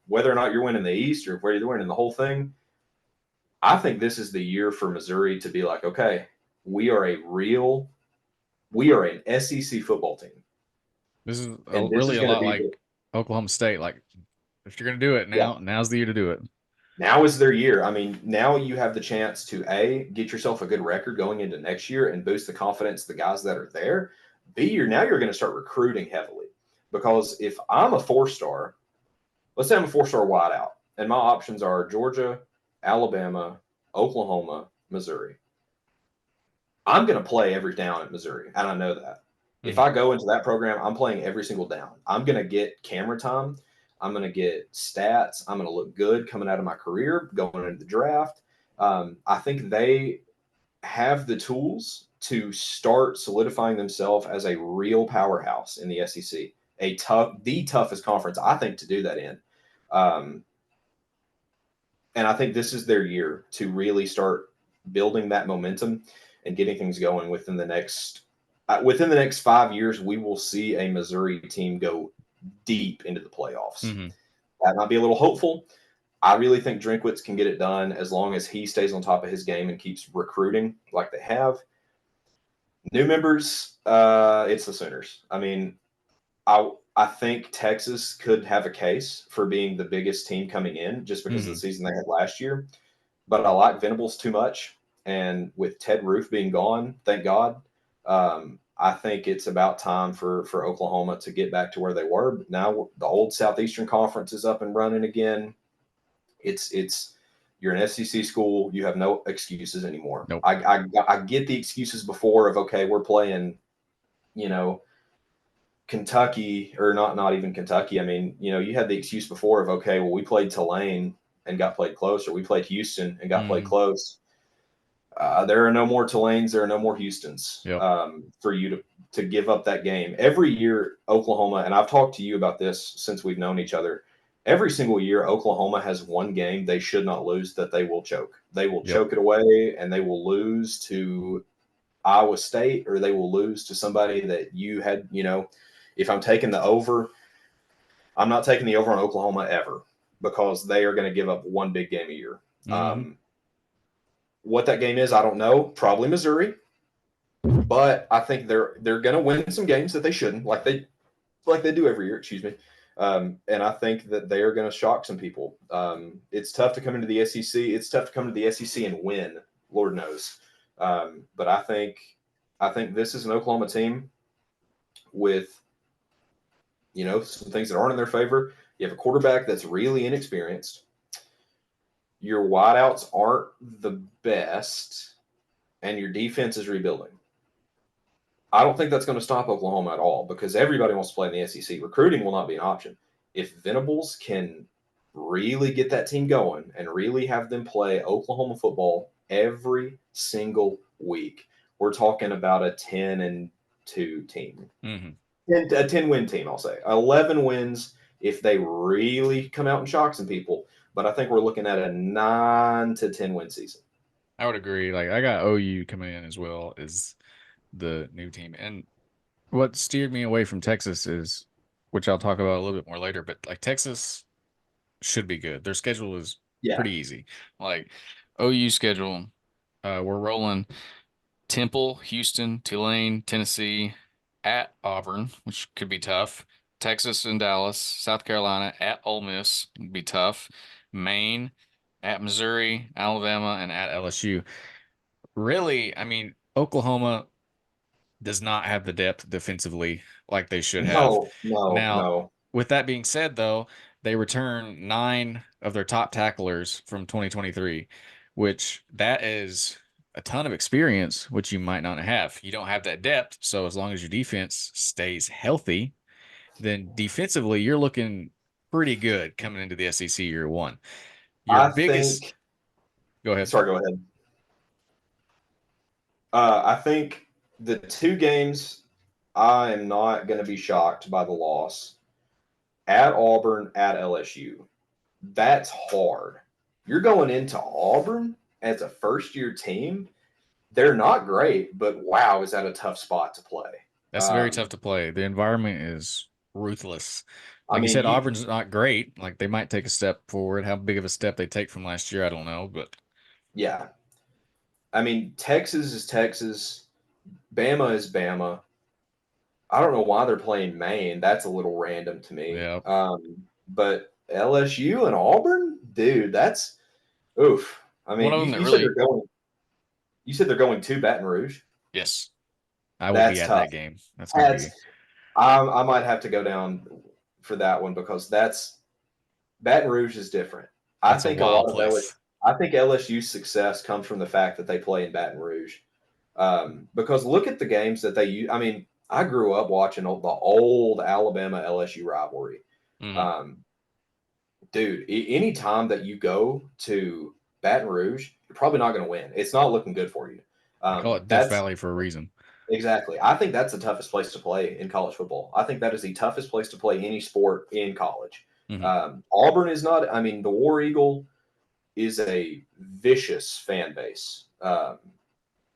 Whether or not you're winning the East or whether you're winning the whole thing, I think this is the year for Missouri to be like, okay, we are we are an SEC football team, This is and this really is a going to lot be like Oklahoma State. Like, if you're gonna do it yeah. now's the year to do it. Now is their year. I mean, now you have the chance to A, get yourself a good record going into next year and boost the confidence of the guys that are there. B, now you're going to start recruiting heavily. Because if I'm a 4-star, let's say I'm a 4-star wideout, and my options are Georgia, Alabama, Oklahoma, Missouri. I'm going to play every down at Missouri, and I know that. If Mm-hmm. I go into that program, I'm playing every single down. I'm going to get camera time. I'm going to get stats. I'm going to look good coming out of my career, going into the draft. I think they have the tools to start solidifying themselves as a real powerhouse in the SEC, the toughest conference I think to do that in. Um, and I think this is their year to really start building that momentum and getting things going within the next 5 years. We will see a Missouri team go deep into the playoffs. Mm-hmm. That might be a little hopeful. I really think Drinkwitz can get it done as long as he stays on top of his game and keeps recruiting like they have. New members, it's the Sooners. I mean, I think Texas could have a case for being the biggest team coming in just because of Mm-hmm. the season they had last year. But I like Venables too much, and with Ted Roof being gone, thank God, I think it's about time for Oklahoma to get back to where they were. But now the old Southeastern Conference is up and running again. It's You're an SEC school. You have no excuses anymore. Nope. I get the excuses before of, okay, we're playing, you know, Kentucky, or not even Kentucky. I mean, you had the excuse before of, okay, well, we played Tulane and got played close, or we played Houston and got played Mm-hmm. close. There are no more Tulanes. There are no more Houstons Yep. for you to give up that game. Every year, Oklahoma, and I've talked to you about this since we've known each other. Every single year, Oklahoma has one game they should not lose that they will choke. They will Yep. choke it away, and they will lose to Iowa State, or they will lose to somebody that you had. If I'm taking the over, I'm not taking the over on Oklahoma ever, because they are going to give up one big game a year. Mm-hmm. What that game is, I don't know. Probably Missouri, but I think they're going to win some games that they shouldn't, like they do every year. Excuse me. And I think that they are going to shock some people. It's tough to come into the SEC. It's tough to come to the SEC and win. Lord knows. But I think this is an Oklahoma team with some things that aren't in their favor. You have a quarterback that's really inexperienced. Your wideouts aren't the best, and your defense is rebuilding. I don't think that's going to stop Oklahoma at all, because everybody wants to play in the SEC. Recruiting will not be an option. If Venables can really get that team going and really have them play Oklahoma football every single week, we're talking about a 10-2 team. Mm-hmm. A 10-win team, I'll say. 11 wins if they really come out and shock some people. But I think we're looking at a 9 to 10 win season. I would agree. Like I got OU coming in as well as the new team. And what steered me away from Texas is, which I'll talk about a little bit more later, but like Texas should be good. Their schedule is Yeah. pretty easy. Like OU schedule, we're rolling Temple, Houston, Tulane, Tennessee, at Auburn, which could be tough. Texas and Dallas, South Carolina, at Ole Miss would be tough. Maine, at Missouri, Alabama, and at LSU. Really, I mean, Oklahoma does not have the depth defensively like they should have. No, no, Now, no. with that being said, though, they return 9 of their top tacklers from 2023, which that is a ton of experience, which you might not have. You don't have that depth. So as long as your defense stays healthy, then defensively, you're looking pretty good coming into the SEC year one. Your I biggest, think, go ahead. sorry, go ahead. I think the two games I am not going to be shocked by the loss: at Auburn, at LSU. That's hard. You're going into Auburn as a first year team. They're not great, but wow, is that a tough spot to play? That's very tough to play. The environment is ruthless. I Like you mean, said, Auburn's not great. Like they might take a step forward. How big of a step they take from last year, I don't know. But yeah. I mean, Texas is Texas. Bama is Bama. I don't know why they're playing Maine. That's a little random to me. yeah, But LSU and Auburn, dude, that's oof. I one mean, of you, them that you said they're really, going. You said they're going to Baton Rouge. yes, I will be That's at tough. that game. That's going to That's be, I might have to go down for that one, because that's Baton Rouge is different. I that's a think a wild lot of LSU, place. I think LSU's success comes from the fact that they play in Baton Rouge. Because look at the games that they use. I mean, I grew up watching the old Alabama LSU rivalry. Hmm. Um, Dude, any time that you go to Baton Rouge, you're probably not going to win. It's not looking good for you. They call it Death That's Valley for a reason. exactly. I think that's the toughest place to play in college football. I think that is the toughest place to play any sport in college. Hmm. Auburn is not. I mean, the War Eagle is a vicious fan base.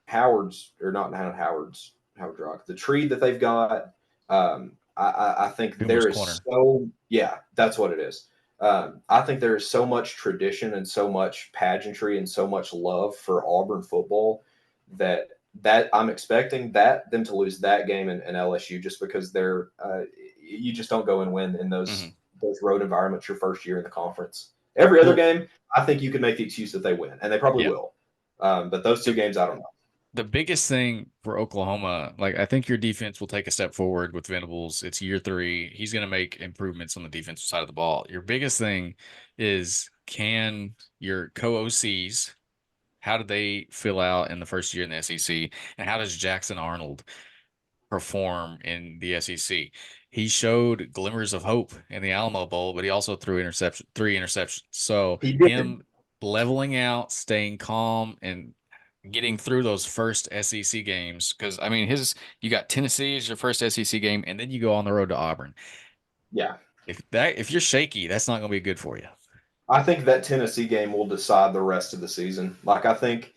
Howard's, or not Howard's, Howard Rock, the tree that they've got. I think Boomer's there is Corner. yeah, that's what it is. I think there is so much tradition and so much pageantry and so much love for Auburn football that I'm expecting them to lose that game in LSU, just because you just don't go and win in those Hmm. road environments your first year in the conference. Every other Well, game, I think you can make the excuse that they win, and they probably yeah. will. But those two The games, I don't know. the biggest thing for Oklahoma, like I think your defense will take a step forward with Venables. It's year three. He's going to make improvements on the defensive side of the ball. Your biggest thing is can your co-OCs, how do they fill out in the first year in the SEC? And how does Jackson Arnold perform in the SEC? He showed glimmers of hope in the Alamo Bowl, but he also threw three interceptions. So He did. him leveling out, staying calm, and getting through those first SEC games. Because I mean, you got Tennessee as your first SEC game, and then you go on the road to Auburn. Yeah. If you're shaky, that's not going to be good for you. I think that Tennessee game will decide the rest of the season. Like, I think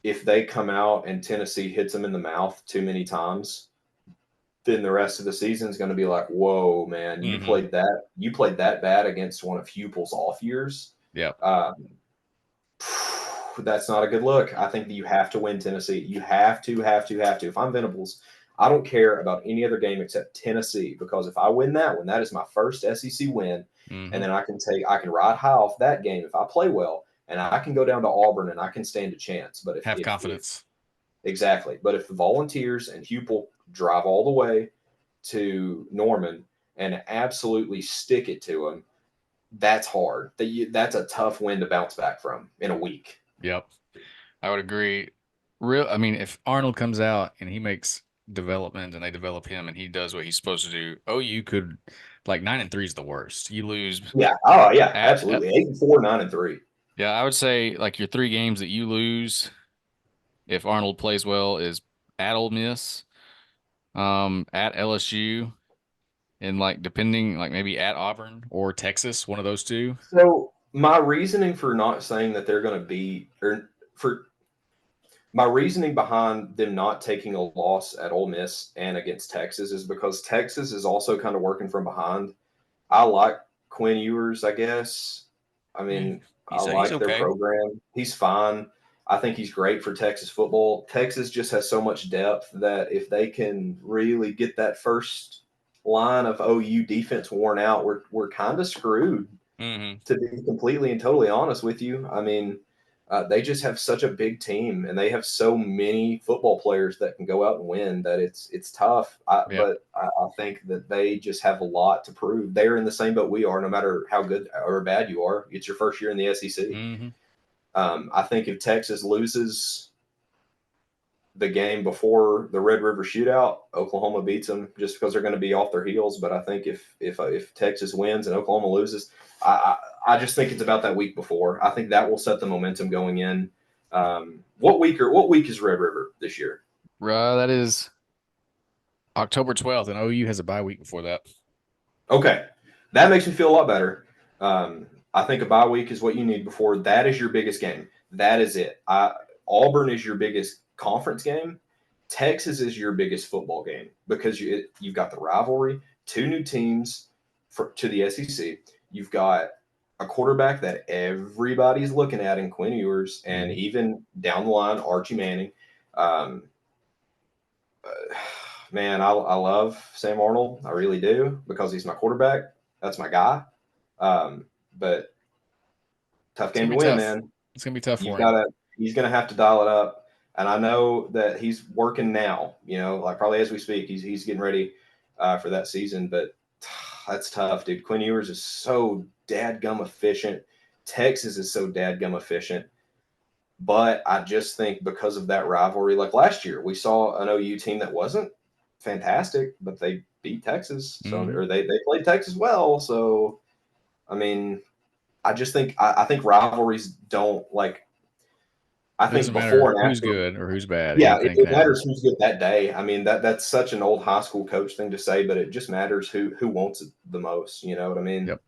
if they come out and Tennessee hits them in the mouth too many times, then the rest of the season is going to be like, whoa, man, Hmm. you played that bad against one of Hupel's off years. Yep. Um, that's not a good look. I think that you have to win Tennessee. You have to, have to, have to. If I'm Venables, I don't care about any other game except Tennessee because if I win that one, that is my first SEC win, and Hmm. then I can ride high off that game if I play well, and I can go down to Auburn and I can stand a chance. But Have if confidence. exactly, but if the Volunteers and Hupel drive all the way to Norman and absolutely stick it to them, that's hard. That's a tough win to bounce back from in a week. Yep. I would agree. I mean, if Arnold comes out and he makes development and they develop him and he does what he's supposed to do, OU could like 9-3 is the worst. You lose Yeah. Oh, yeah. at Absolutely. 8-4, 9-3. yeah, I would say like your three games that you lose if Arnold plays well is at Ole Miss, at LSU, and like depending like maybe at Auburn or Texas, one of those two. So my reasoning for not saying that they're going to be, or for my reasoning behind them not taking a loss at Ole Miss and against Texas is because Texas is also kind of working from behind. I like Quinn Ewers, I guess. I Yeah, mean, I he's like their okay. program. He's fine. I think he's great for Texas football. Texas just has so much depth that if they can really get that first line of OU defense worn out, we're kind of screwed. Hmm. To be completely and totally honest with you, I mean, they just have such a big team, and they have so many football players that can go out and win that it's tough. Yep. But I think that they just have a lot to prove. They're in the same boat we are. No matter how good or bad you are, it's your first year in the SEC. Hmm. I think if Texas loses the game before the Red River Shootout, Oklahoma beats them just because they're going to be off their heels. But I think if Texas wins and Oklahoma loses, I just think it's about that week before. I think that will set the momentum going in. What week is Red River this year? That is October 12th, and OU has a bye week before that. Okay, that makes me feel a lot better. I think a bye week is what you need before. That is your biggest game. That is it. Auburn is your biggest conference game. Texas is your biggest football game because you've got the rivalry, two new teams to the SEC. You've got a quarterback that everybody's looking at in Quinn Ewers, and Hmm. even down the line, Archie Manning. Um, man, I love Sam Arnold. I really do because he's my quarterback. That's my guy. But tough It's game gonna to be win, tough. man. It's gonna be tough You've for got him. to. He's going to have to dial it up. And I know that he's working now. Like probably as we speak, he's getting ready for that season. But that's tough, dude. Quinn Ewers is so dadgum efficient. Texas is so dadgum efficient. But I just think because of that rivalry, like last year, we saw an OU team that wasn't fantastic, but they beat Texas. So Hmm. or they played Texas well. So I mean, I just think I think rivalries don't like. I It think doesn't before matter and who's after, good or who's bad. yeah, Anything can it happen. matters who's good that day. I mean that's such an old high school coach thing to say, but it just matters who wants it the most. You know what I mean? Yep.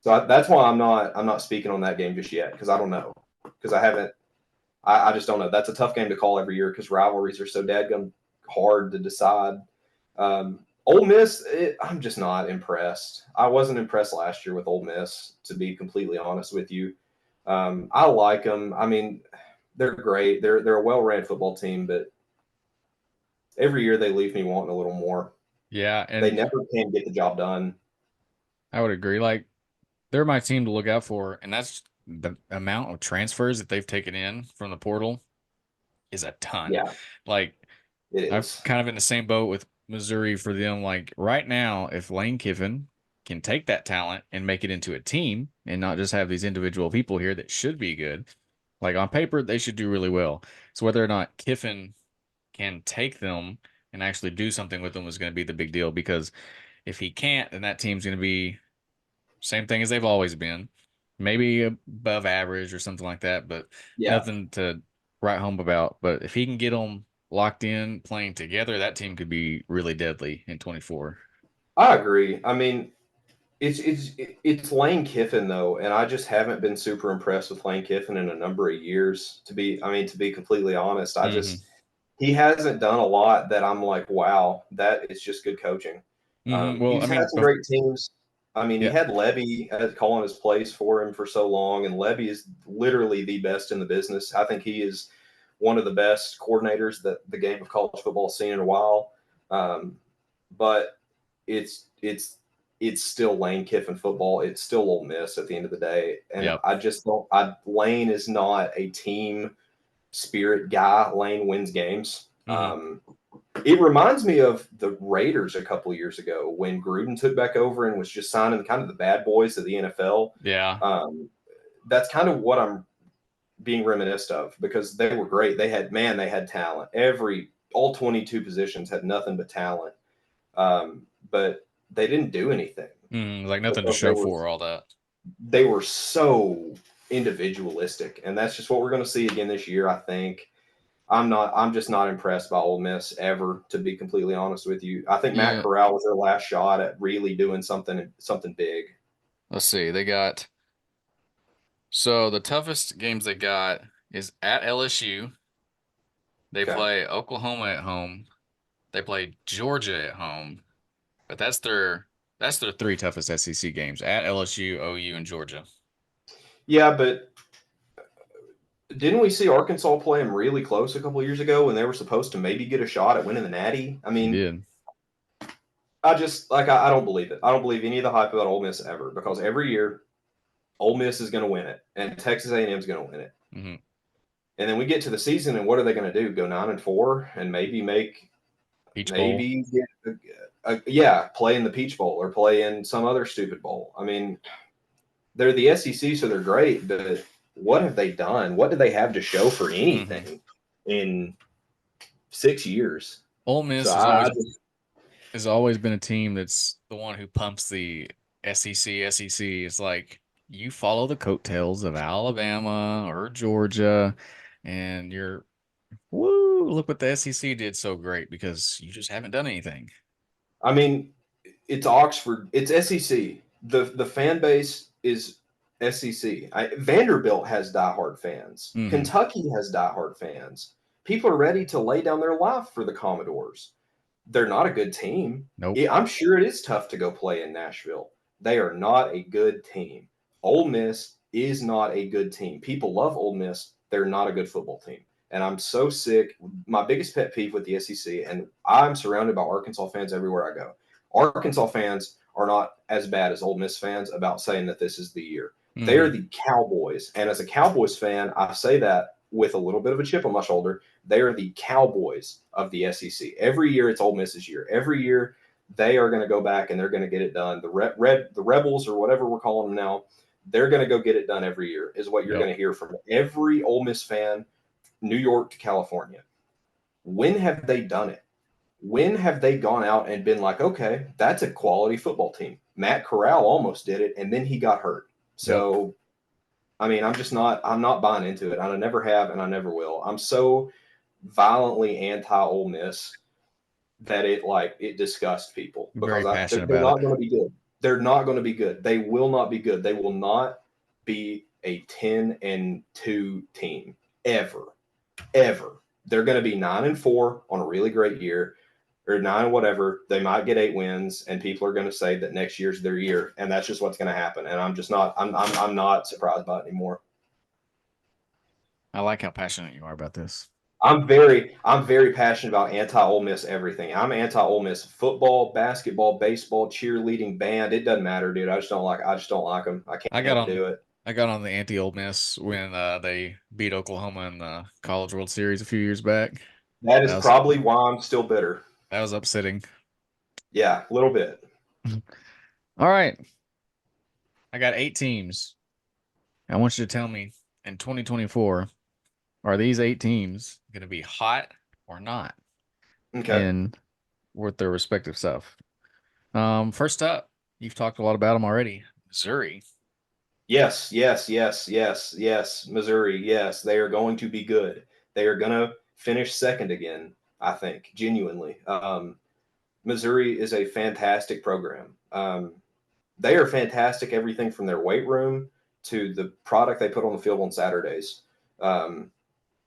So that's why I'm not speaking on that game just yet because I don't know because I haven't. I just don't know. That's a tough game to call every year because rivalries are so dadgum hard to decide. Ole Miss, I'm just not impressed. I wasn't impressed last year with Ole Miss, to be completely honest with you. I like them. I mean, they're great. They're a well-ran football team, but every year they leave me wanting a little more. Yeah, They and never can get the job done. I would agree. Like they're my team to look out for, and that's the amount of transfers that they've taken in from the portal. is a ton. Yeah, Like it I'm is. kind of in the same boat with Missouri for them. Like right now, if Lane Kiffin can take that talent and make it into a team and not just have these individual people here that should be good, like on paper, they should do really well. So whether or not Kiffin can take them and actually do something with them is going to be the big deal because if he can't, then that team's going to be same thing as they've always been, maybe above average or something like that, but Yeah, nothing to write home about. But if he can get them locked in playing together, that team could be really deadly in 24. I agree. I mean, it's Lane Kiffin though, and I just haven't been super impressed with Lane Kiffin in a number of years. To be completely honest, Mm-hmm. he hasn't done a lot that I'm like, wow, that is just good coaching. Mm-hmm. Well, I He's had mean, some great teams. I mean, he yeah, had Levy calling his plays for him for so long, and Levy is literally the best in the business. I think he is one of the best coordinators that the game of college football has seen in a while. Um, but it's it's still Lane Kiffin football. It's still Ole Miss at the end of the day, and yep. I just don't. Lane is not a team spirit guy. Lane wins games. Mm-hmm. It reminds me of the Raiders a couple of years ago when Gruden took back over and was just signing kind of the bad boys of the NFL. Yeah. Um, that's kind of what I'm being reminisced of because they were great. They had talent. All 22 positions had nothing but talent, but they didn't do anything Like nothing to because show for all that. they were so individualistic, and that's just what we're going to see again this year. I think I'm just not impressed by Ole Miss ever, to be completely honest with you. I think Matt Yeah. Corral was their last shot at really doing something big. Let's see. They got so the toughest games they got is at LSU. They Okay. play Oklahoma at home. They play Georgia at home. But that's their three toughest SEC games at LSU, OU, and Georgia. Yeah, but didn't we see Arkansas play them really close a couple of years ago when they were supposed to maybe get a shot at winning the Natty? I They mean, did. I don't believe it. I don't believe any of the hype about Ole Miss ever because every year Ole Miss is going to win it and Texas A&M is going to win it. Hmm. And then we get to the season, and what are they going to do? Go 9-4 and Peach Bowl. maybe get yeah, play in the Peach Bowl or play in some other stupid bowl. I mean, they're the SEC, so they're great, but what have they done? What do they have to show for Hmm. anything in 6 years? Ole So Miss I just, has always been a team that's the one who pumps the SEC. SEC is like you follow the coattails of Alabama or Georgia, and you're woo. Look what the SEC did so great because you just haven't done anything. I mean, it's Oxford, it's SEC. The fan base is SEC. Vanderbilt has diehard fans. Hmm. Kentucky has diehard fans. People are ready to lay down their life for the Commodores. They're not a good team. Nope. I'm sure it is tough to go play in Nashville. They are not a good team. Ole Miss is not a good team. People love Ole Miss. They're not a good football team. And I'm so sick. My biggest pet peeve with the SEC, and I'm surrounded by Arkansas fans everywhere I go. Arkansas fans are not as bad as Ole Miss fans about saying that this is the year. They are Hmm. the Cowboys. And as a Cowboys fan, I say that with a little bit of a chip on my shoulder. They are the Cowboys of the SEC. Every year it's Ole Miss's year. Every year they are going to go back and they're going to get it done. The Rebels or whatever we're calling them now, they're going to go get it done every year. Is what you're Yep. going to hear from every Ole Miss fan, New York to California. When have they done it? When have they gone out and been like, okay, that's a quality football team? Matt Corral almost did it, and then he got hurt. Yep. So I mean, I'm not buying into it. I never have and I never will. I'm so violently anti Ole Miss that it disgusts people Very because passionate they're about it. not going to be good. They're not going to be good. They will not be good. They will not be a 10-2 team ever, ever. They're going to be 9-4 on a really great year or nine whatever. They might get 8 wins, and people are going to say that next year's their year, and that's just what's going to happen. And I'm just not. I'm not surprised by it anymore. I like how passionate you are about this. I'm very passionate about anti Ole Miss everything. I'm anti Ole Miss football, basketball, baseball, cheerleading, band. It doesn't matter, dude. I just don't like them. I I got can't on do it. I got on the anti-Ole Miss when they beat Oklahoma in the College World Series a few years back. That is That was probably why I'm still bitter. that was upsetting. Yeah, a little bit. All right, I got 8 teams. I want you to tell me in 2024, are these 8 teams going to be hot or not Okay. in with their respective stuff? First up, you've talked a lot about them already. Missouri. Yes, yes, yes, yes, yes. Missouri, yes, they are going to be good. They are going to finish second again, I think, genuinely. Missouri is a fantastic program. They are fantastic, everything from their weight room to the product they put on the field on Saturdays. Um,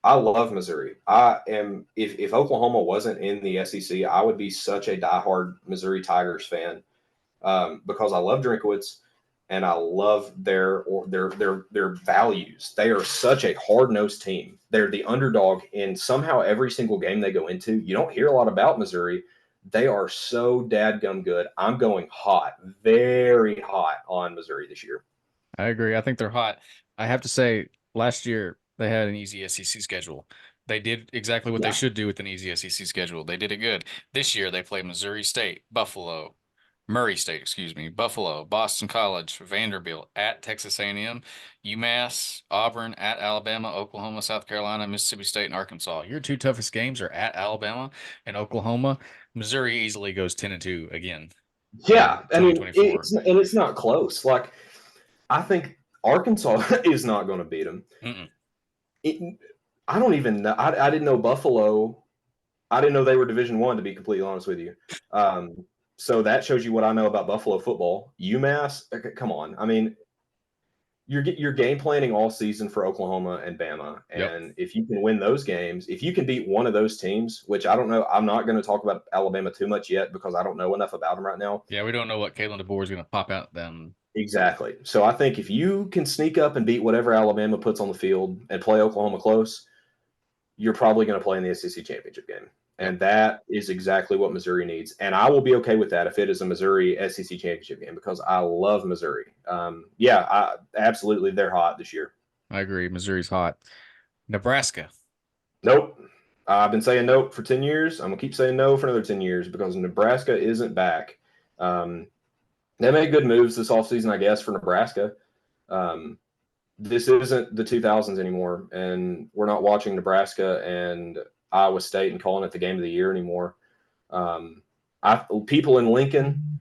I love Missouri. I am, if Oklahoma wasn't in the SEC, I would be such a diehard Missouri Tigers fan because I love Drinkowitz and I love their values. They are such a hard nosed team. They're the underdog in somehow every single game they go into. You don't hear a lot about Missouri. They are so dadgum good. I'm going hot, very hot on Missouri this year. I agree. I think they're hot. I have to say, last year they had an easy SEC schedule. They did exactly what they Yeah. should do with an easy SEC schedule. They did it good. This year they play Missouri State, Buffalo, Murray State, excuse me, Buffalo, Boston College, Vanderbilt, at Texas A&M, UMass, Auburn, at Alabama, Oklahoma, South Carolina, Mississippi State, and Arkansas. Your 2 toughest games are at Alabama and Oklahoma. Missouri easily goes 10-2 again in Yeah, I mean 2024. it's not close. Like I think Arkansas is not going to beat them. Mm-mm. It, I don't even know. I didn't know Buffalo. I didn't know they were Division One. To be completely honest with you, so that shows you what I know about Buffalo football. UMass, come on. I mean, you're game planning all season for Oklahoma and Bama, Yep. and if you can win those games, if you can beat one of those teams, which I don't know, I'm not going to talk about Alabama too much yet because I don't know enough about them right now. Yeah, we don't know what Kalen DeBoer is going to pop out then. Exactly. So I think if you can sneak up and beat whatever Alabama puts on the field and play Oklahoma close, you're probably going to play in the SEC championship game. Yep, And that is exactly what Missouri needs. And I will be okay with that if it is a Missouri SEC championship game because I love Missouri. Absolutely, they're hot this year. I agree. Missouri's hot. Nebraska. Nope. I've been saying nope for 10 years. I'm going to keep saying no for another 10 years because Nebraska isn't back. Um, they made good moves this offseason, I guess, for Nebraska. Um, this isn't the 2000s anymore, and we're not watching Nebraska and Iowa State and calling it the game of the year anymore. Um, People in Lincoln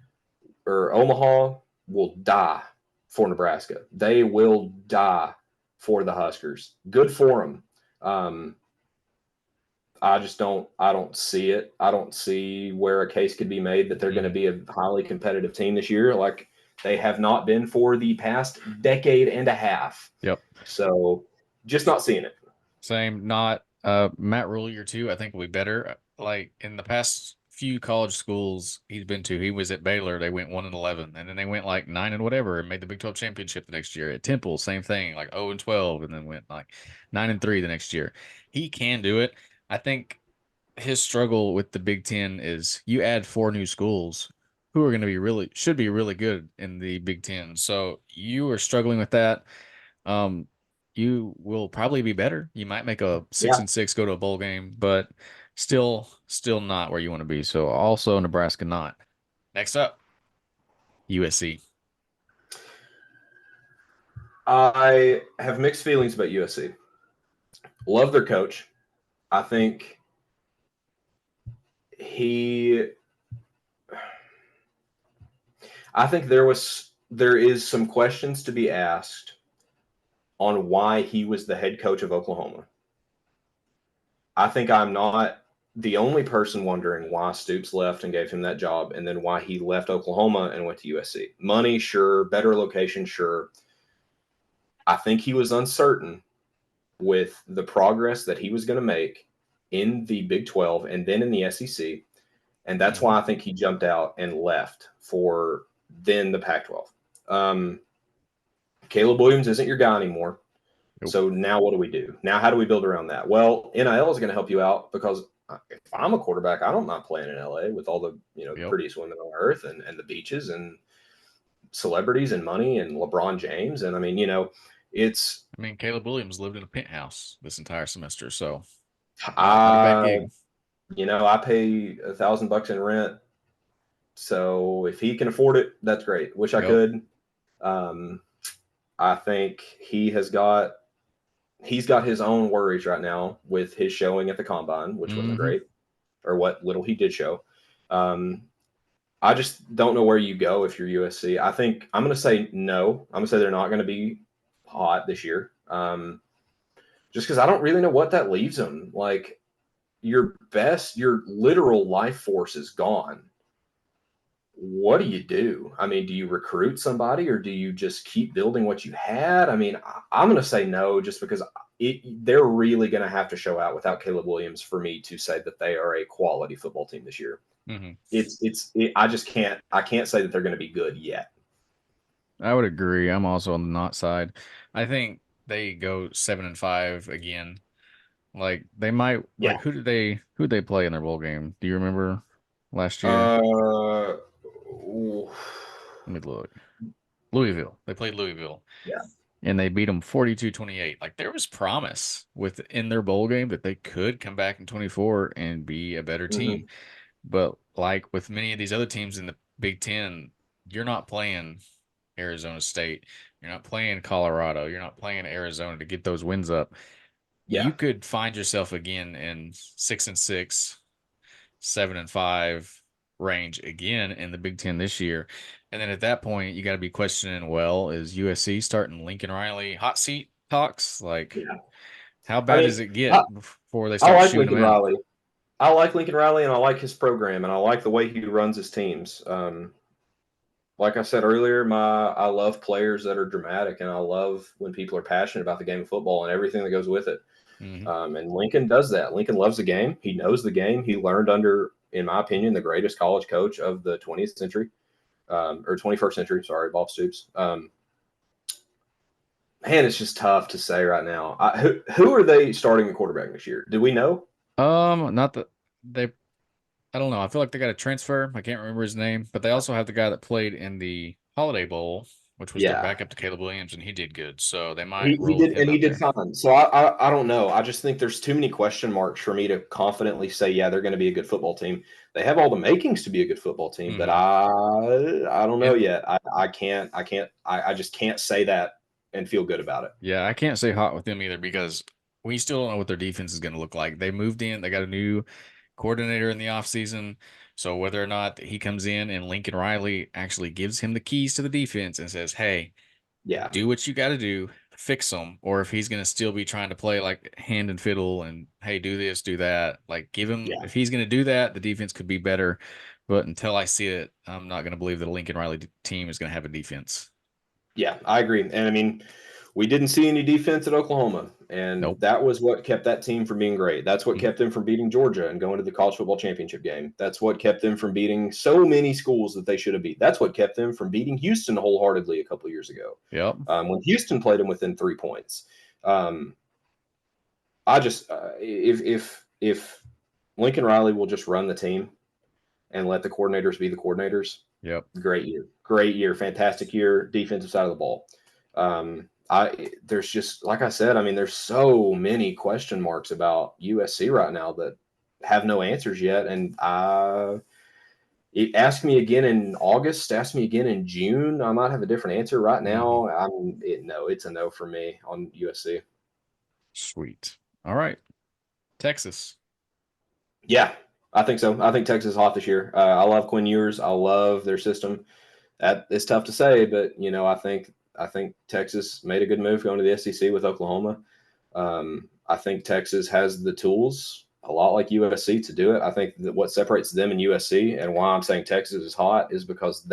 or Omaha will die for Nebraska. They will die for the Huskers. Good for them. I just don't. I don't see it. I don't see where a case could be made that they're going to Mm, be a highly competitive team this year, like they have not been for the past decade and a half. yep. So, just not seeing it. Same. Not Matt Rule year two, I think will be better. Like in the past few college schools he's been to, he was at Baylor, they went 1-11, and then they went like 9 and whatever and made the Big 12 championship the next year. At Temple, same thing, like 0-12, and then went like 9-3 the next year. He can do it. I think his struggle with the Big Ten is you add 4 new schools who are going to be really should be really good in the Big Ten. So you are struggling with that. Um, you will probably be better. You might make a six Yeah. and six, go to a bowl game, but still not where you want to be. So also Nebraska not. Next up, USC. I have mixed feelings about USC. Love their coach. I think he I think there is some questions to be asked on why he was the head coach of Oklahoma. I think I'm not the only person wondering why Stoops left and gave him that job and then why he left Oklahoma and went to USC. Money, sure, better location, sure. I think he was uncertain with the progress that he was going to make in the Big 12 and then in the SEC. And that's Mm-hmm. why I think he jumped out and left for then the Pac 12. Caleb Williams isn't your guy anymore. Nope. So now what do we do? Now, how do we build around that? Well, NIL is going to help you out because if I'm a quarterback, I don't mind playing in LA with all the Yep. prettiest women on earth and the beaches and celebrities and money and LeBron James. And I mean, it's I mean, Caleb Williams lived in a penthouse this entire semester, so not a bad I gig. I pay $1,000 in rent, so if he can afford it, that's great. Wish I Yep. could. Um, I think he's got his own worries right now with his showing at the combine, which wasn't Mm-hmm. great, or what little he did show. Um, I just don't know where you go if you're USC. I think I'm going to say no. I'm going to say they're not going to be hot this year. Just because I don't really know what that leaves them. Like your literal life force is gone. What do you do? I mean, do you recruit somebody or do you just keep building what you had? I mean, I'm going to say no just because they're really going to have to show out without Caleb Williams for me to say that they are a quality football team this year. Mm-hmm. I just can't say that they're going to be good yet. I would agree. I'm also on the not side. I think they go 7-5 again. Like they might Yeah. like who did they play in their bowl game? Do you remember last year? Uh, Let me look. Louisville. They played Louisville yeah. and they beat them 42-28. Like there was promise within their bowl game that they could come back in 24 and be a better Hmm. team. But like with many of these other teams in the Big Ten, you're not playing Arizona State. You're not playing Colorado. You're not playing Arizona to get those wins up. Yeah. You could find yourself again in 6-6, 7-5 range again in the Big Ten this year. And then at that point, you got to be questioning, well, is USC starting Lincoln Riley hot seat talks? Like, Yeah. how I bad mean, does it get I, before they I start like shooting Lincoln them out? Riley. I like Lincoln Riley, and I like his program, and I like the way he runs his teams. Like I said earlier, I love players that are dramatic, and I love when people are passionate about the game of football and everything that goes with it. Hmm. And Lincoln does that. Lincoln loves the game. He knows the game. He learned under, in my opinion, the greatest college coach of the 20th century, or 21st century. Sorry, Bob Stoops. Man, it's just tough to say right now. Who are they starting a quarterback this year? Do we know? Not that they I don't know. I feel like they got a transfer. I can't remember his name, but they also have the guy that played in the Holiday Bowl, which was their Yeah, backup to Caleb Williams, and he did good. So they might he roll with did, him and he out did there. fine. So I don't know. I just think there's too many question marks for me to confidently say, yeah, they're going to be a good football team. They have all the makings to be a good football team, but Hmm. I don't know And yet. I just can't say that and feel good about it. yeah, I can't say hot with them either because we still don't know what their defense is going to look like. They moved in, they got a new coordinator in the offseason. So whether or not he comes in and Lincoln Riley actually gives him the keys to the defense and says, hey, Yeah, do what you got to do, fix them, or if he's going to still be trying to play like hand and fiddle and hey, do this, do that, like give him yeah. if he's going to do that, the defense could be better. But until I see it, I'm not going to believe that a Lincoln Riley team is going to have a defense. Yeah, I agree. And I mean, we didn't see any defense at Oklahoma, and Nope. that was what kept that team from being great. That's what Mhm. kept them from beating Georgia and going to the college football championship game. That's what kept them from beating so many schools that they should have beat. That's what kept them from beating Houston wholeheartedly a couple years ago Yep. when Houston played them within 3 points. Um, I just if Lincoln Riley will just run the team and let the coordinators be the coordinators, Yep. great year, fantastic year, defensive side of the ball. There's just like I said, I mean, there's so many question marks about USC right now that have no answers yet, and ask me again in August, ask me again in June, I might have a different answer. Right Hmm. now, no, it's a no for me on USC. Sweet. All right. Texas. Yeah, I think so. I think Texas is hot this year. I love Quinn Ewers. I love their system. That is tough to say, but I think Texas made a good move going to the SEC with Oklahoma. I think Texas has the tools, a lot like USC, to do it. I think that what separates them and USC, and why I'm saying Texas is hot, is because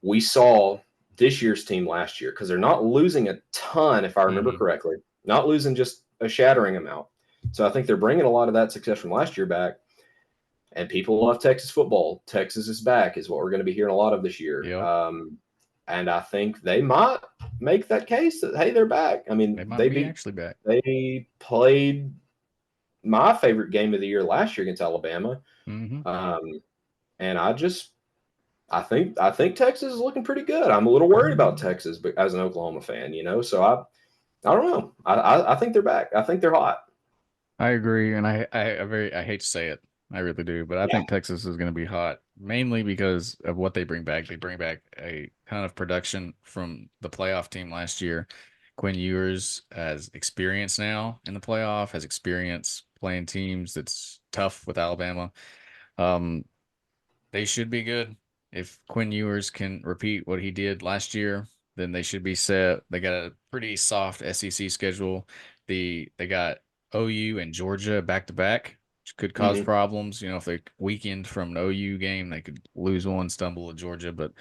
we saw this year's team last year because they're not losing a ton, if I remember Hmm. correctly, not losing just a shattering amount. So I think they're bringing a lot of that success from last year back. And people love Texas football. Texas is back, is what we're going to be hearing a lot of this year. Yep. And I think they might make that case that hey, they're back. I They mean, might be actually back. they played my favorite game of the year last year against Alabama, Hmm. um, and I think Texas is looking pretty good. I'm a little worried about Texas, but as an Oklahoma fan, so I don't know. I think they're back. I think they're hot. I agree, and I hate to say it, I really do, but I Yeah. think Texas is going to be hot mainly because of what they bring back. They bring back a ton of production from the playoff team last year. Quinn Ewers has experience now in the playoff, has experience playing teams that's tough with Alabama. Um, they should be good. If Quinn Ewers can repeat what he did last year, then they should be set. They got a pretty soft SEC schedule. They got OU and Georgia back to back, which could cause Hmm. problems. If they weakened from an OU game, they could lose one, stumble at Georgia. But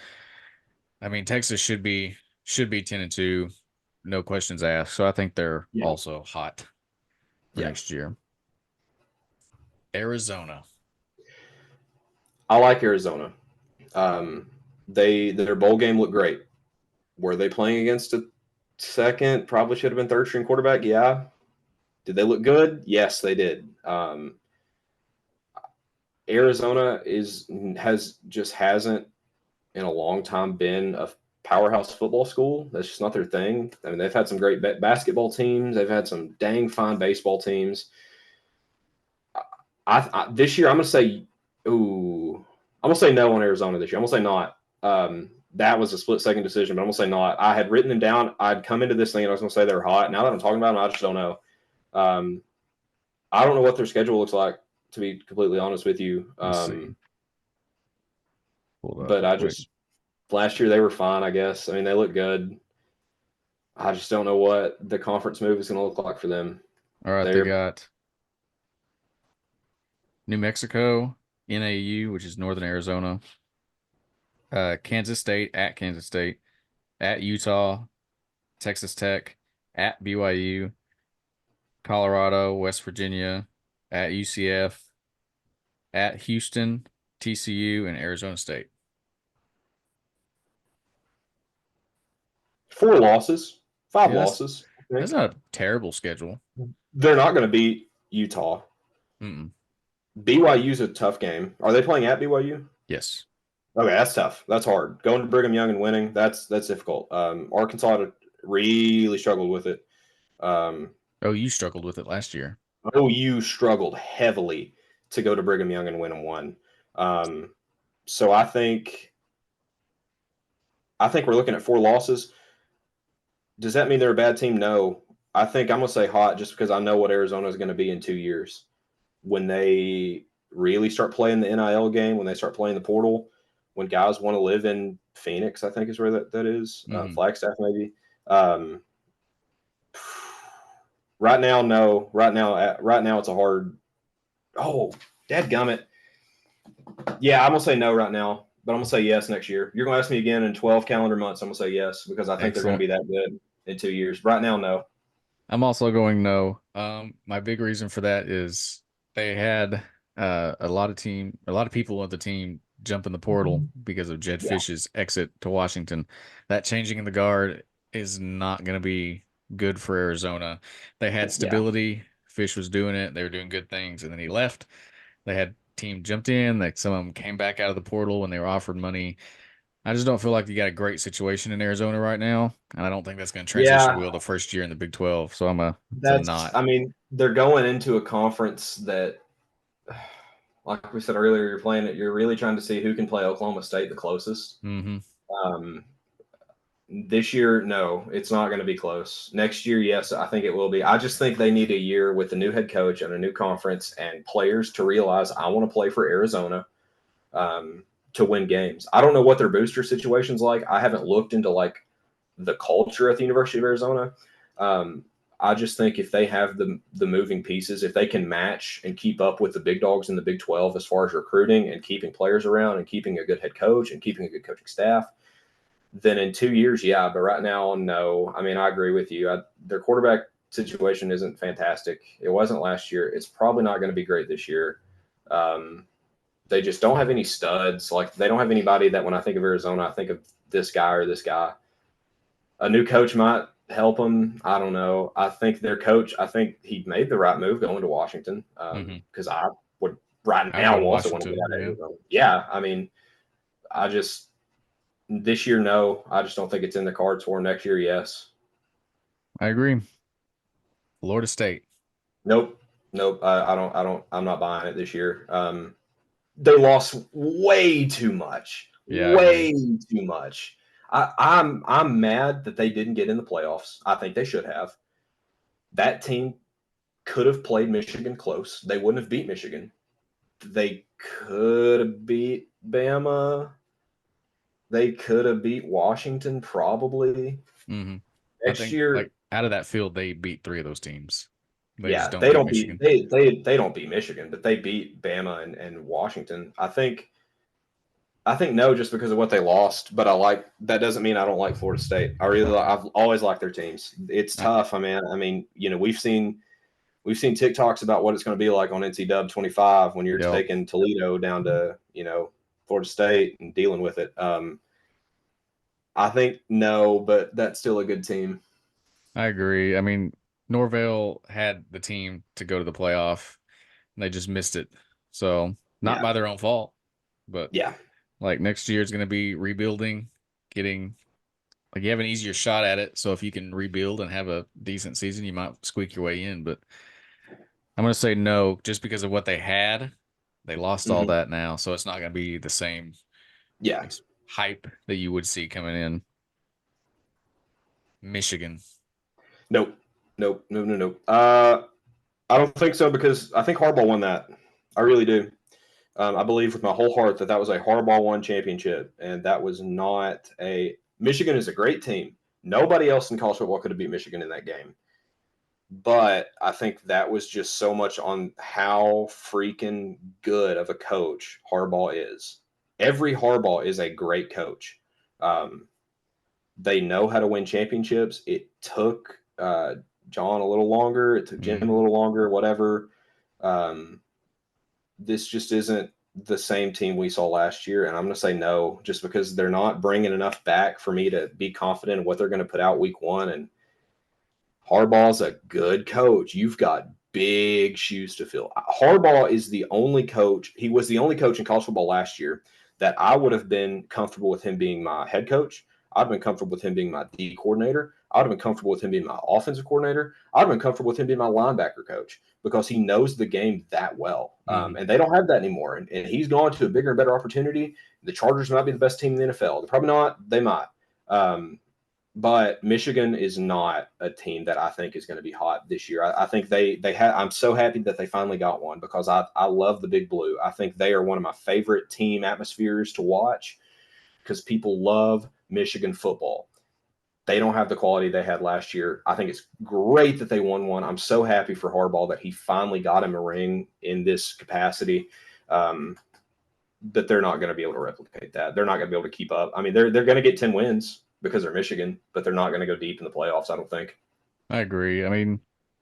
I mean, Texas should be 10-2, no questions asked. So I think they're Yeah. also hot for Yeah. next year. Arizona. I like Arizona. Um, their bowl game looked great. Were they playing against a second, probably should have been third string quarterback? Yeah. Did they look good? Yes, they did. Arizona hasn't in a long time been a powerhouse football school. That's just not their thing. I mean, they've had some great basketball teams. They've had some dang fine baseball teams. This year I'm gonna say, ooh, I'm gonna say no on Arizona this year. I'm gonna say not. That was a split second decision, but I'm gonna say not. I had written them down. I'd come into this thing and I was gonna say they're hot. Now that I'm talking about them, I just don't know. Um, I don't know what their schedule looks like, to be completely honest with you. Let's see. Pull it up But real I quick. just last year they were fine, I guess. I mean, they look good. I just don't know what the conference move is going to look like for them. All right, they They're got New Mexico, NAU, which is Northern Arizona, Kansas State, at Utah, Texas Tech, at BYU, Colorado, West Virginia, at UCF, at Houston, TCU, and Arizona State. four losses, five Yeah, that's losses, I that's think. not a terrible schedule. They're not going to beat Utah. Mm-mm. BYU's a tough game. Are they playing at BYU? Yes. Okay, that's tough. That's hard. Going to Brigham Young and winning, that's difficult. Arkansas really struggled with it. Um, Oh, you struggled with it last year. OU struggled heavily to go to Brigham Young and win and one. Um, so I think we're looking at four losses. Does that mean they're a bad team? No. I think I'm gonna say hot just because I know what Arizona is going to be in 2 years when they really start playing the NIL game, when they start playing the portal, when guys want to live in Phoenix. I think is where that is, Mm-hmm. Flagstaff maybe. Um, right now, no. Right now, it's a hard. Oh, dadgummit. Yeah, I'm gonna say no right now, but I'm gonna say yes next year. You're gonna ask me again in 12 calendar months. I'm gonna say yes because I think they're gonna Excellent. be that good in 2 years. Right now, no. I'm also going no. My big reason for that is they had a lot of people on the team jump in the portal because of Jed Yeah, Fish's exit to Washington. That changing in the guard is not going to be good for Arizona. They had yeah, stability. Fish was doing it. They were doing good things, and then he left. They had team jumped in. Like some of them came back out of the portal when they were offered money. I just don't feel like you got a great situation in Arizona right now, and I don't think that's going to transition yeah. well the first year in the Big 12. So it's a That's. not. I mean, they're going into a conference that, like we said earlier, you're playing it. You're really trying to see who can play Oklahoma State the closest. Mm-hmm. Um, this year, no, it's not going to be close. Next year, yes, I think it will be. I just think they need a year with a new head coach and a new conference and players to realize I want to play for Arizona, to win games. I don't know what their booster situation's like. I haven't looked into like the culture at the University of Arizona. Um, I just think if they have the moving pieces, if they can match and keep up with the big dogs in the Big 12 as far as recruiting and keeping players around and keeping a good head coach and keeping a good coaching staff, then in 2 years, yeah. But right now, no. I mean, I agree with you. Their quarterback situation isn't fantastic. It wasn't last year. It's probably not going to be great this year. Um, they just don't have any studs. Like they don't have anybody that when I think of Arizona, I think of this guy or this guy. A new coach might help them. I don't know. I think their coach, I think he made the right move going to Washington, Mm-hmm. because I would right I'd go now to also want to get Washington. out of Yeah. Arizona. Yeah, I mean, I just This year, no. I just don't think it's in the cards for him. Next year, yes. I agree. Florida State. Nope. Nope. I'm not buying it this year. They lost way too much. Yeah, I agree. Way too much. I'm mad that they didn't get in the playoffs. I think they should have. That team could have played Michigan close. They wouldn't have beat Michigan. They could have beat Bama. They could have beat Washington probably. Hmm. I Next think year, like out of that field, they beat three of those teams. They just yeah, don't they beat don't beat Michigan. they don't beat Michigan, but they beat Bama and Washington. I think no, just because of what they lost. But I like that doesn't mean I don't like Florida State. I've always liked their teams. It's I, tough. I mean, we've seen TikToks about what it's going to be like on NC Dub 25 when you're yep, taking Toledo down to Florida State and dealing with it. I think no, but that's still a good team. I agree. I mean, Norvell had the team to go to the playoff, and they just missed it. So not Yeah, by their own fault, but yeah, like next year is going to be rebuilding, getting like you have an easier shot at it. So if you can rebuild and have a decent season, you might squeak your way in. But I'm going to say no, just because of what they had. They lost all hmm that now, so it's not going to be the same yeah. like, hype that you would see coming in. Michigan. Nope, nope, no, no, no. I don't think so because I think Harbaugh won that. I really do. I believe with my whole heart that that was a Harbaugh won championship, and that was not a. Michigan is a great team. Nobody else in college football could have beat Michigan in that game. But I think that was just so much on how freaking good of a coach Harbaugh is. Every Harbaugh is a great coach. Um, they know how to win championships. It took John a little longer. It took Jim a Hmm. little longer. Whatever. Um, this just isn't the same team we saw last year, and I'm going to say no, just because they're not bringing enough back for me to be confident in what they're going to put out week one. And Harbaugh's a good coach. You've got big shoes to fill. Harbaugh is the only coach. He was the only coach in college football last year that I would have been comfortable with him being my head coach. I'd have been comfortable with him being my D coordinator. I'd have been comfortable with him being my offensive coordinator. I'd have been comfortable with him being my linebacker coach because he knows the game that well. Hmm. And they don't have that anymore. And he's gone to a bigger and better opportunity. The Chargers might be the best team in the NFL. They're probably not. They might. Um, but Michigan is not a team that I think is going to be hot this year. I think they had. I'm so happy that they finally got one because I love the Big Blue. I think they are one of my favorite team atmospheres to watch because people love Michigan football. They don't have the quality they had last year. I think it's great that they won one. I'm so happy for Harbaugh that he finally got him a ring in this capacity. Um, but they're not going to be able to replicate that. They're not going to be able to keep up. I mean, they're going to get 10 wins because they're Michigan, but they're not going to go deep in the playoffs. I don't think. I agree. I mean,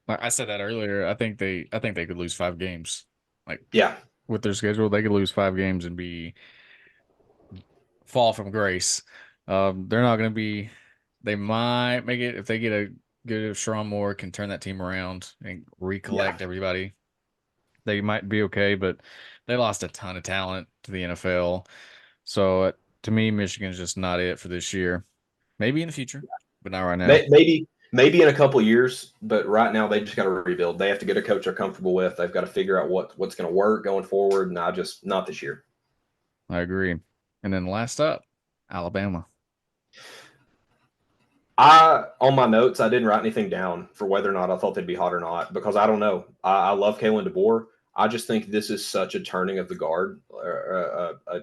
like I said that earlier. I think they could lose 5 games. Like Yeah, with their schedule, they could lose 5 games and be fall from grace. They're not going to be. They might make it if they get a good Sharon Moore can turn that team around and yeah. recollect everybody. They might be okay, but they lost a ton of talent to the NFL. So to me, Michigan's just not it for this year. Maybe in the future, but not right now. Maybe in a couple of years, but right now they just got to rebuild. They have to get a coach they're comfortable with. They've got to figure out what's going to work going forward. And I just not this year. I agree. And then last up, Alabama. I on my notes I didn't write anything down for whether or not I thought they'd be hot or not because I don't know. I love Kalen DeBoer. I just think this is such a turning of the guard, a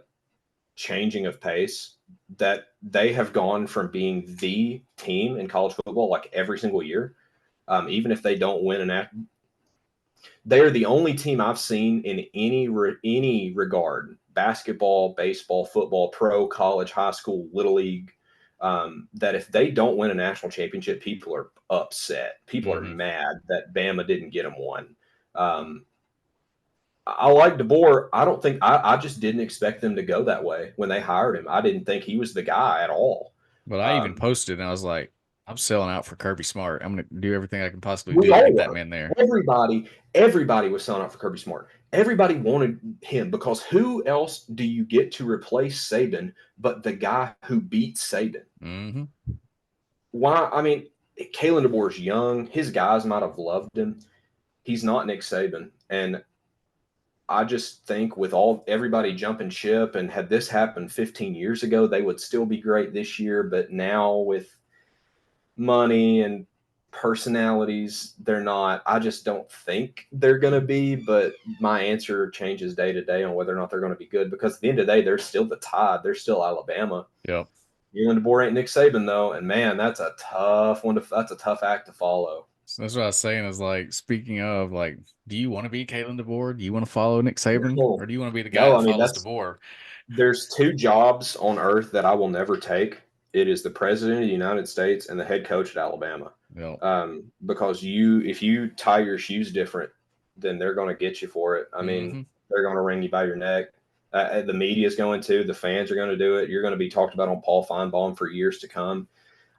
changing of pace that they have gone from being the team in college football like every single year. Even if they don't win they're the only team I've seen in any regard: basketball, baseball, football, pro, college, high school, little league. That if they don't win a national championship, people are upset. People are Hmm. mad that Bama didn't get them one. Um, I like DeBoer. I don't think I just didn't expect them to go that way when they hired him. I didn't think he was the guy at all. But I even Um, posted and I was like, I'm selling out for Kirby Smart. I'm going to do everything I can possibly We do to all get that were. man there. Everybody was selling out for Kirby Smart. Everybody wanted him because who else do you get to replace Saban but the guy who beat Saban? Mm-hmm. Why? I mean, Kalen DeBoer's young. His guys might have loved him. He's not Nick Saban, and I just think with all everybody jumping ship, and had this happened 15 years ago, they would still be great this year. But now with money and personalities, they're not. I just don't think they're going to be. But my answer changes day to day on whether or not they're going to be good because at the end of the day, they're still the Tide. They're still Alabama. Yep. Jalen DeBoer ain't Nick Saban though, and man, that's a tough one. That's a tough act to follow. So that's what I was saying is like, speaking of, like, do you want to be Kalen DeBoer? Do you want to follow Nick Saban? No, Or do you want to be the guy no, that I mean follows that's DeBoer? there's two jobs on earth that I will never take. It is the president of the United States and the head coach at Alabama. Yep. Because if you tie your shoes different, then they're going to get you for it. I mean, Mm-hmm. they're going to wring you by your neck. The media is going to, the fans are going to do it. You're going to be talked about on Paul Feinbaum for years to come.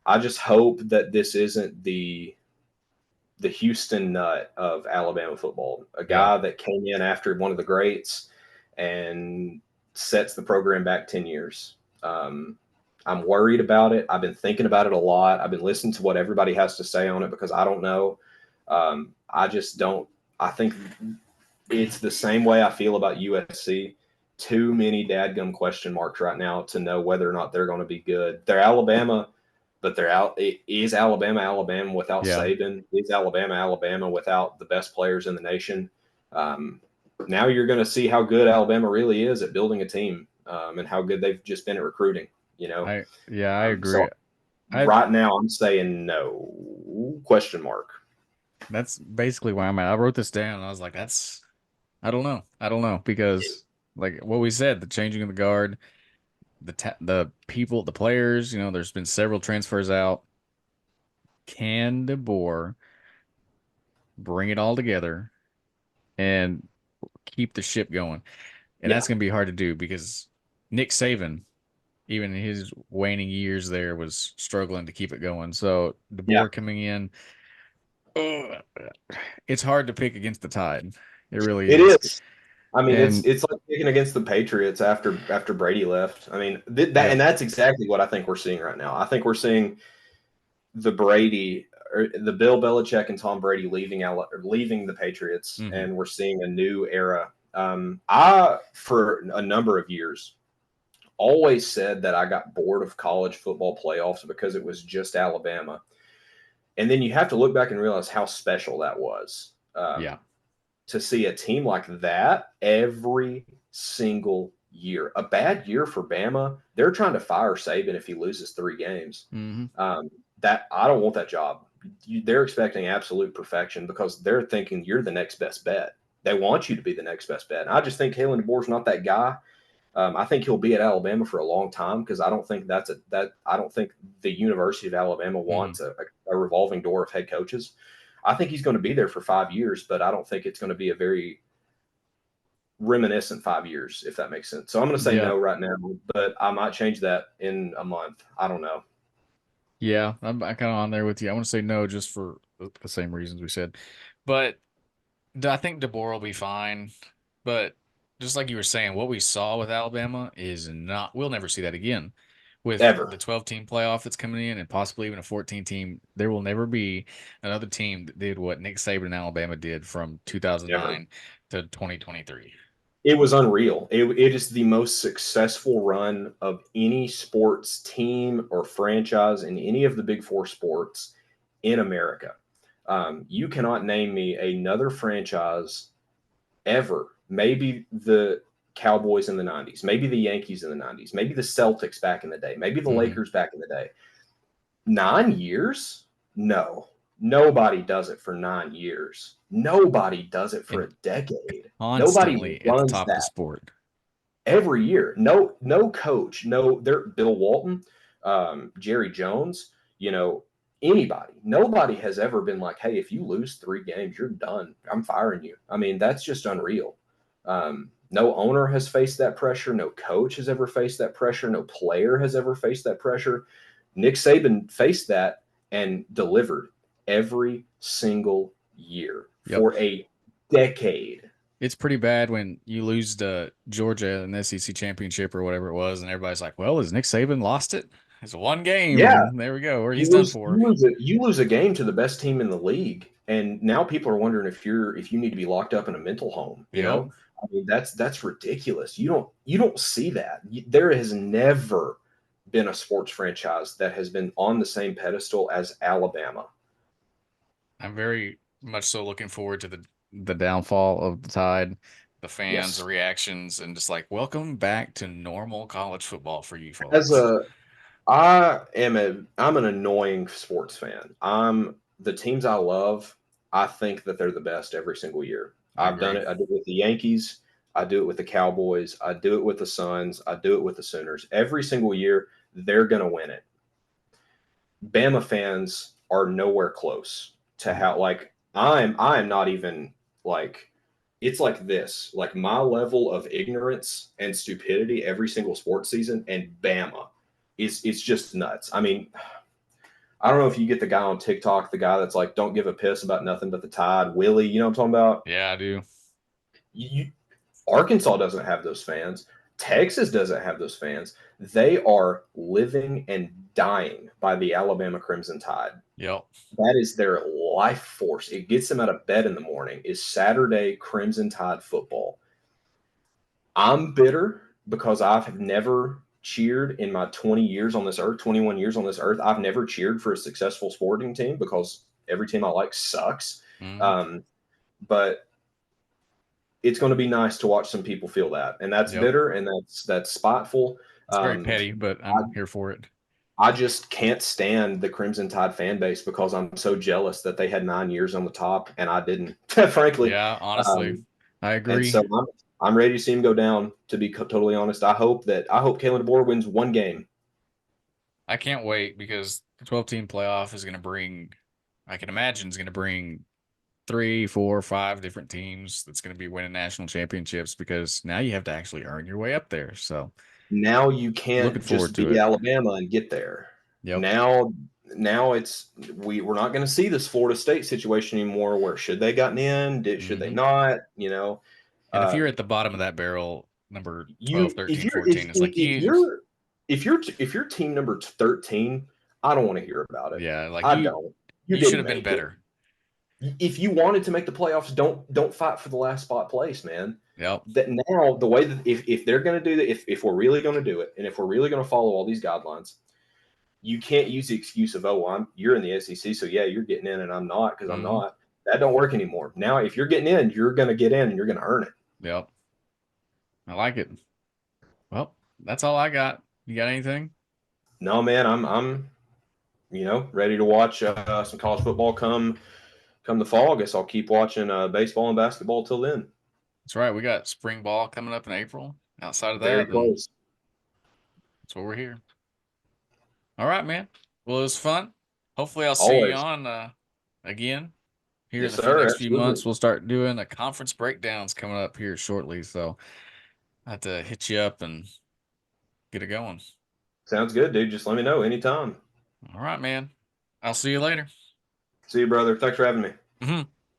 I just hope that this isn't the Houston nut of Alabama football, a Yep. guy that came in after one of the greats and sets the program back 10 years. I'm worried about it. I've been thinking about it a lot. I've been listening to what everybody has to say on it because I don't know. I just don't. I think it's the same way I feel about USC. Too many dadgum question marks right now to know whether or not they're going to be good. They're Alabama, but they're out. Is Alabama without Yeah. Saban? Is Alabama without the best players in the nation? Um, Now you're going to see how good Alabama really is at building a team and how good they've just been at recruiting. You know, I agree. so I right now I'm saying no question mark. That's basically why I'm at. I wrote this down and I was like, I don't know. I don't know because like what we said, the changing of the guard, the people, the players, there's been several transfers out. Can DeBoer bring it all together and keep the ship going? And Yeah, that's going to be hard to do because Nick Saban, even in his waning years there, was struggling to keep it going. So yeah, DeBoer coming in, uh, it's hard to pick against the Tide. It really it is. is. I mean, it's And it's like picking against the Patriots after Brady left. I mean, that yep. and that's exactly what I think we're seeing right now. I think we're seeing the Brady or the Bill Belichick and Tom Brady leaving the Patriots, Hmm. and we're seeing a new era. I for a number of years always said that I got bored of college football playoffs because it was just Alabama, and then you have to look back and realize how special that was. Yeah. To see a team like that every single year. A bad year for Bama. They're trying to fire Saban if he loses 3 games. Hmm. That I don't want that job. They're expecting absolute perfection because they're thinking you're the next best bet. They want you to be the next best bet. And I just think Kalen DeBoer's not that guy. I think he'll be at Alabama for a long time because I don't think I don't think the University of Alabama Hmm. wants a revolving door of head coaches. I think he's going to be there for 5 years, but I don't think it's going to be a very reminiscent 5 years, if that makes sense. So I'm going to say Yeah. no right now, but I might change that in a month. I don't know. Yeah. I'm kind of on there with you. I want to say no just for the same reasons we said. But I think DeBoer will be fine. But just like you were saying, what we saw with Alabama is not, we'll never see that again. With the Ever. 12-team playoff that's coming in and possibly even a 14 team, there will never be another team that did what Nick Saban and Alabama did from Ever. 2009 to 2023. It was unreal. It is the most successful run of any sports team or franchise in any of the big four sports in America. You cannot name me another franchise ever. Maybe the Cowboys in the 90s, maybe the Yankees in the 90s, maybe the Celtics back in the day, maybe the Hmm. Lakers back in the day. 9 years? No. Nobody does it for 9 years. Nobody does it for And a decade. Nobody constantly at the runs top of the that sport. every year. No coach. No, they're Bill Walton, Jerry Jones. You know anybody. Nobody has ever been like, hey, if you lose 3 games, you're done. I'm firing you. I mean, that's just unreal. No owner has faced that pressure. No coach has ever faced that pressure. No player has ever faced that pressure. Nick Saban faced that and delivered every single year Yep. for a decade. It's pretty bad when you lose to Georgia in the SEC championship or whatever it was, and everybody's like, "Well, has Nick Saban lost it? It's one game, Yeah, and there we go, or he's done for." you lose a game to the best team in the league, and now people are wondering if you need to be locked up in a mental home. You Yep. know, I mean that's ridiculous. You don't see that. There has never been a sports franchise that has been on the same pedestal as Alabama. I'm very much so looking forward to the downfall of the Tide, the fans, the Yes, reactions, and just like welcome back to normal college football for you as folks. a I'm an annoying sports fan. The teams I love, I think that they're the best every single year. I I've done agree. it. I do it with the Yankees. I do it with the Cowboys. I do it with the Suns. I do it with the Sooners. Every single year, they're going to win it. Bama fans are nowhere close to how like I'm not even like it's like this. Like my level of ignorance and stupidity every single sports season and Bama is it's just nuts. I mean, I don't know if you get the guy on TikTok, the guy that's like, don't give a piss about nothing but the Tide, Willie. You know what I'm talking about? Yeah, I do. You, Arkansas doesn't have those fans. Texas doesn't have those fans. They are living and dying by the Alabama Crimson Tide. Yep. That is their life force. It gets them out of bed in the morning. Is Saturday Crimson Tide football. I'm bitter because I have never cheered in my 20 years on this earth, 21 years on this earth. I've never cheered for a successful sporting team because every team I like sucks. Mhm. Um, but it's going to be nice to watch some people feel that, and that's Yep. bitter and that's spiteful. It's very Um, petty, but I, I'm here for it. I just can't stand the Crimson Tide fan base because I'm so jealous that they had 9 years on the top and I didn't, frankly. Yeah, honestly, Um, I and agree. so I'm ready to see him go down. To be totally honest, I hope Kalen DeBoer wins one game. I can't wait because the 12-team playoff is going to bring, I can imagine, is going to bring three, four, five different teams that's going to be winning national championships because now you have to actually earn your way up there. So Now you looking can't forward just to be it. Alabama and get there. Yep. Now it's we're not going to see this Florida State situation anymore. Where should they gotten in? Should they Hmm. not? You know, And if uh, you're at the bottom of that barrel, number 12, you 13, 14, it's like you, if you're team number 13, I don't want to hear about it. yeah, like I don't. You you should didn't have been make it. better. If you wanted to make the playoffs, don't fight for the last spot place, man. Yep. That now the way that if they're going to do that, if we're really going to do it, and if we're really going to follow all these guidelines, you can't use the excuse of you're in the SEC, so yeah, you're getting in and I'm not because I'm Hmm. not. That don't work anymore. Now, if you're getting in, you're going to get in and you're going to earn it. Yep. I like it. Well, that's all I got. You got anything? No, man, I'm ready to watch some college football come the fall. I guess I'll keep watching baseball and basketball till then. That's right. We got spring ball coming up in April. Outside of Very that, and close. that's what we're here. All right, man. Well, it was fun. Hopefully, I'll see you Always. on again here in Yes, the sir. next few Absolutely. months. We'll start doing a conference breakdowns coming up here shortly. So I have to hit you up and get it going. Sounds good, dude. Just let me know anytime. All right, man. I'll see you later. See you, brother. Thanks for having me. Hmm.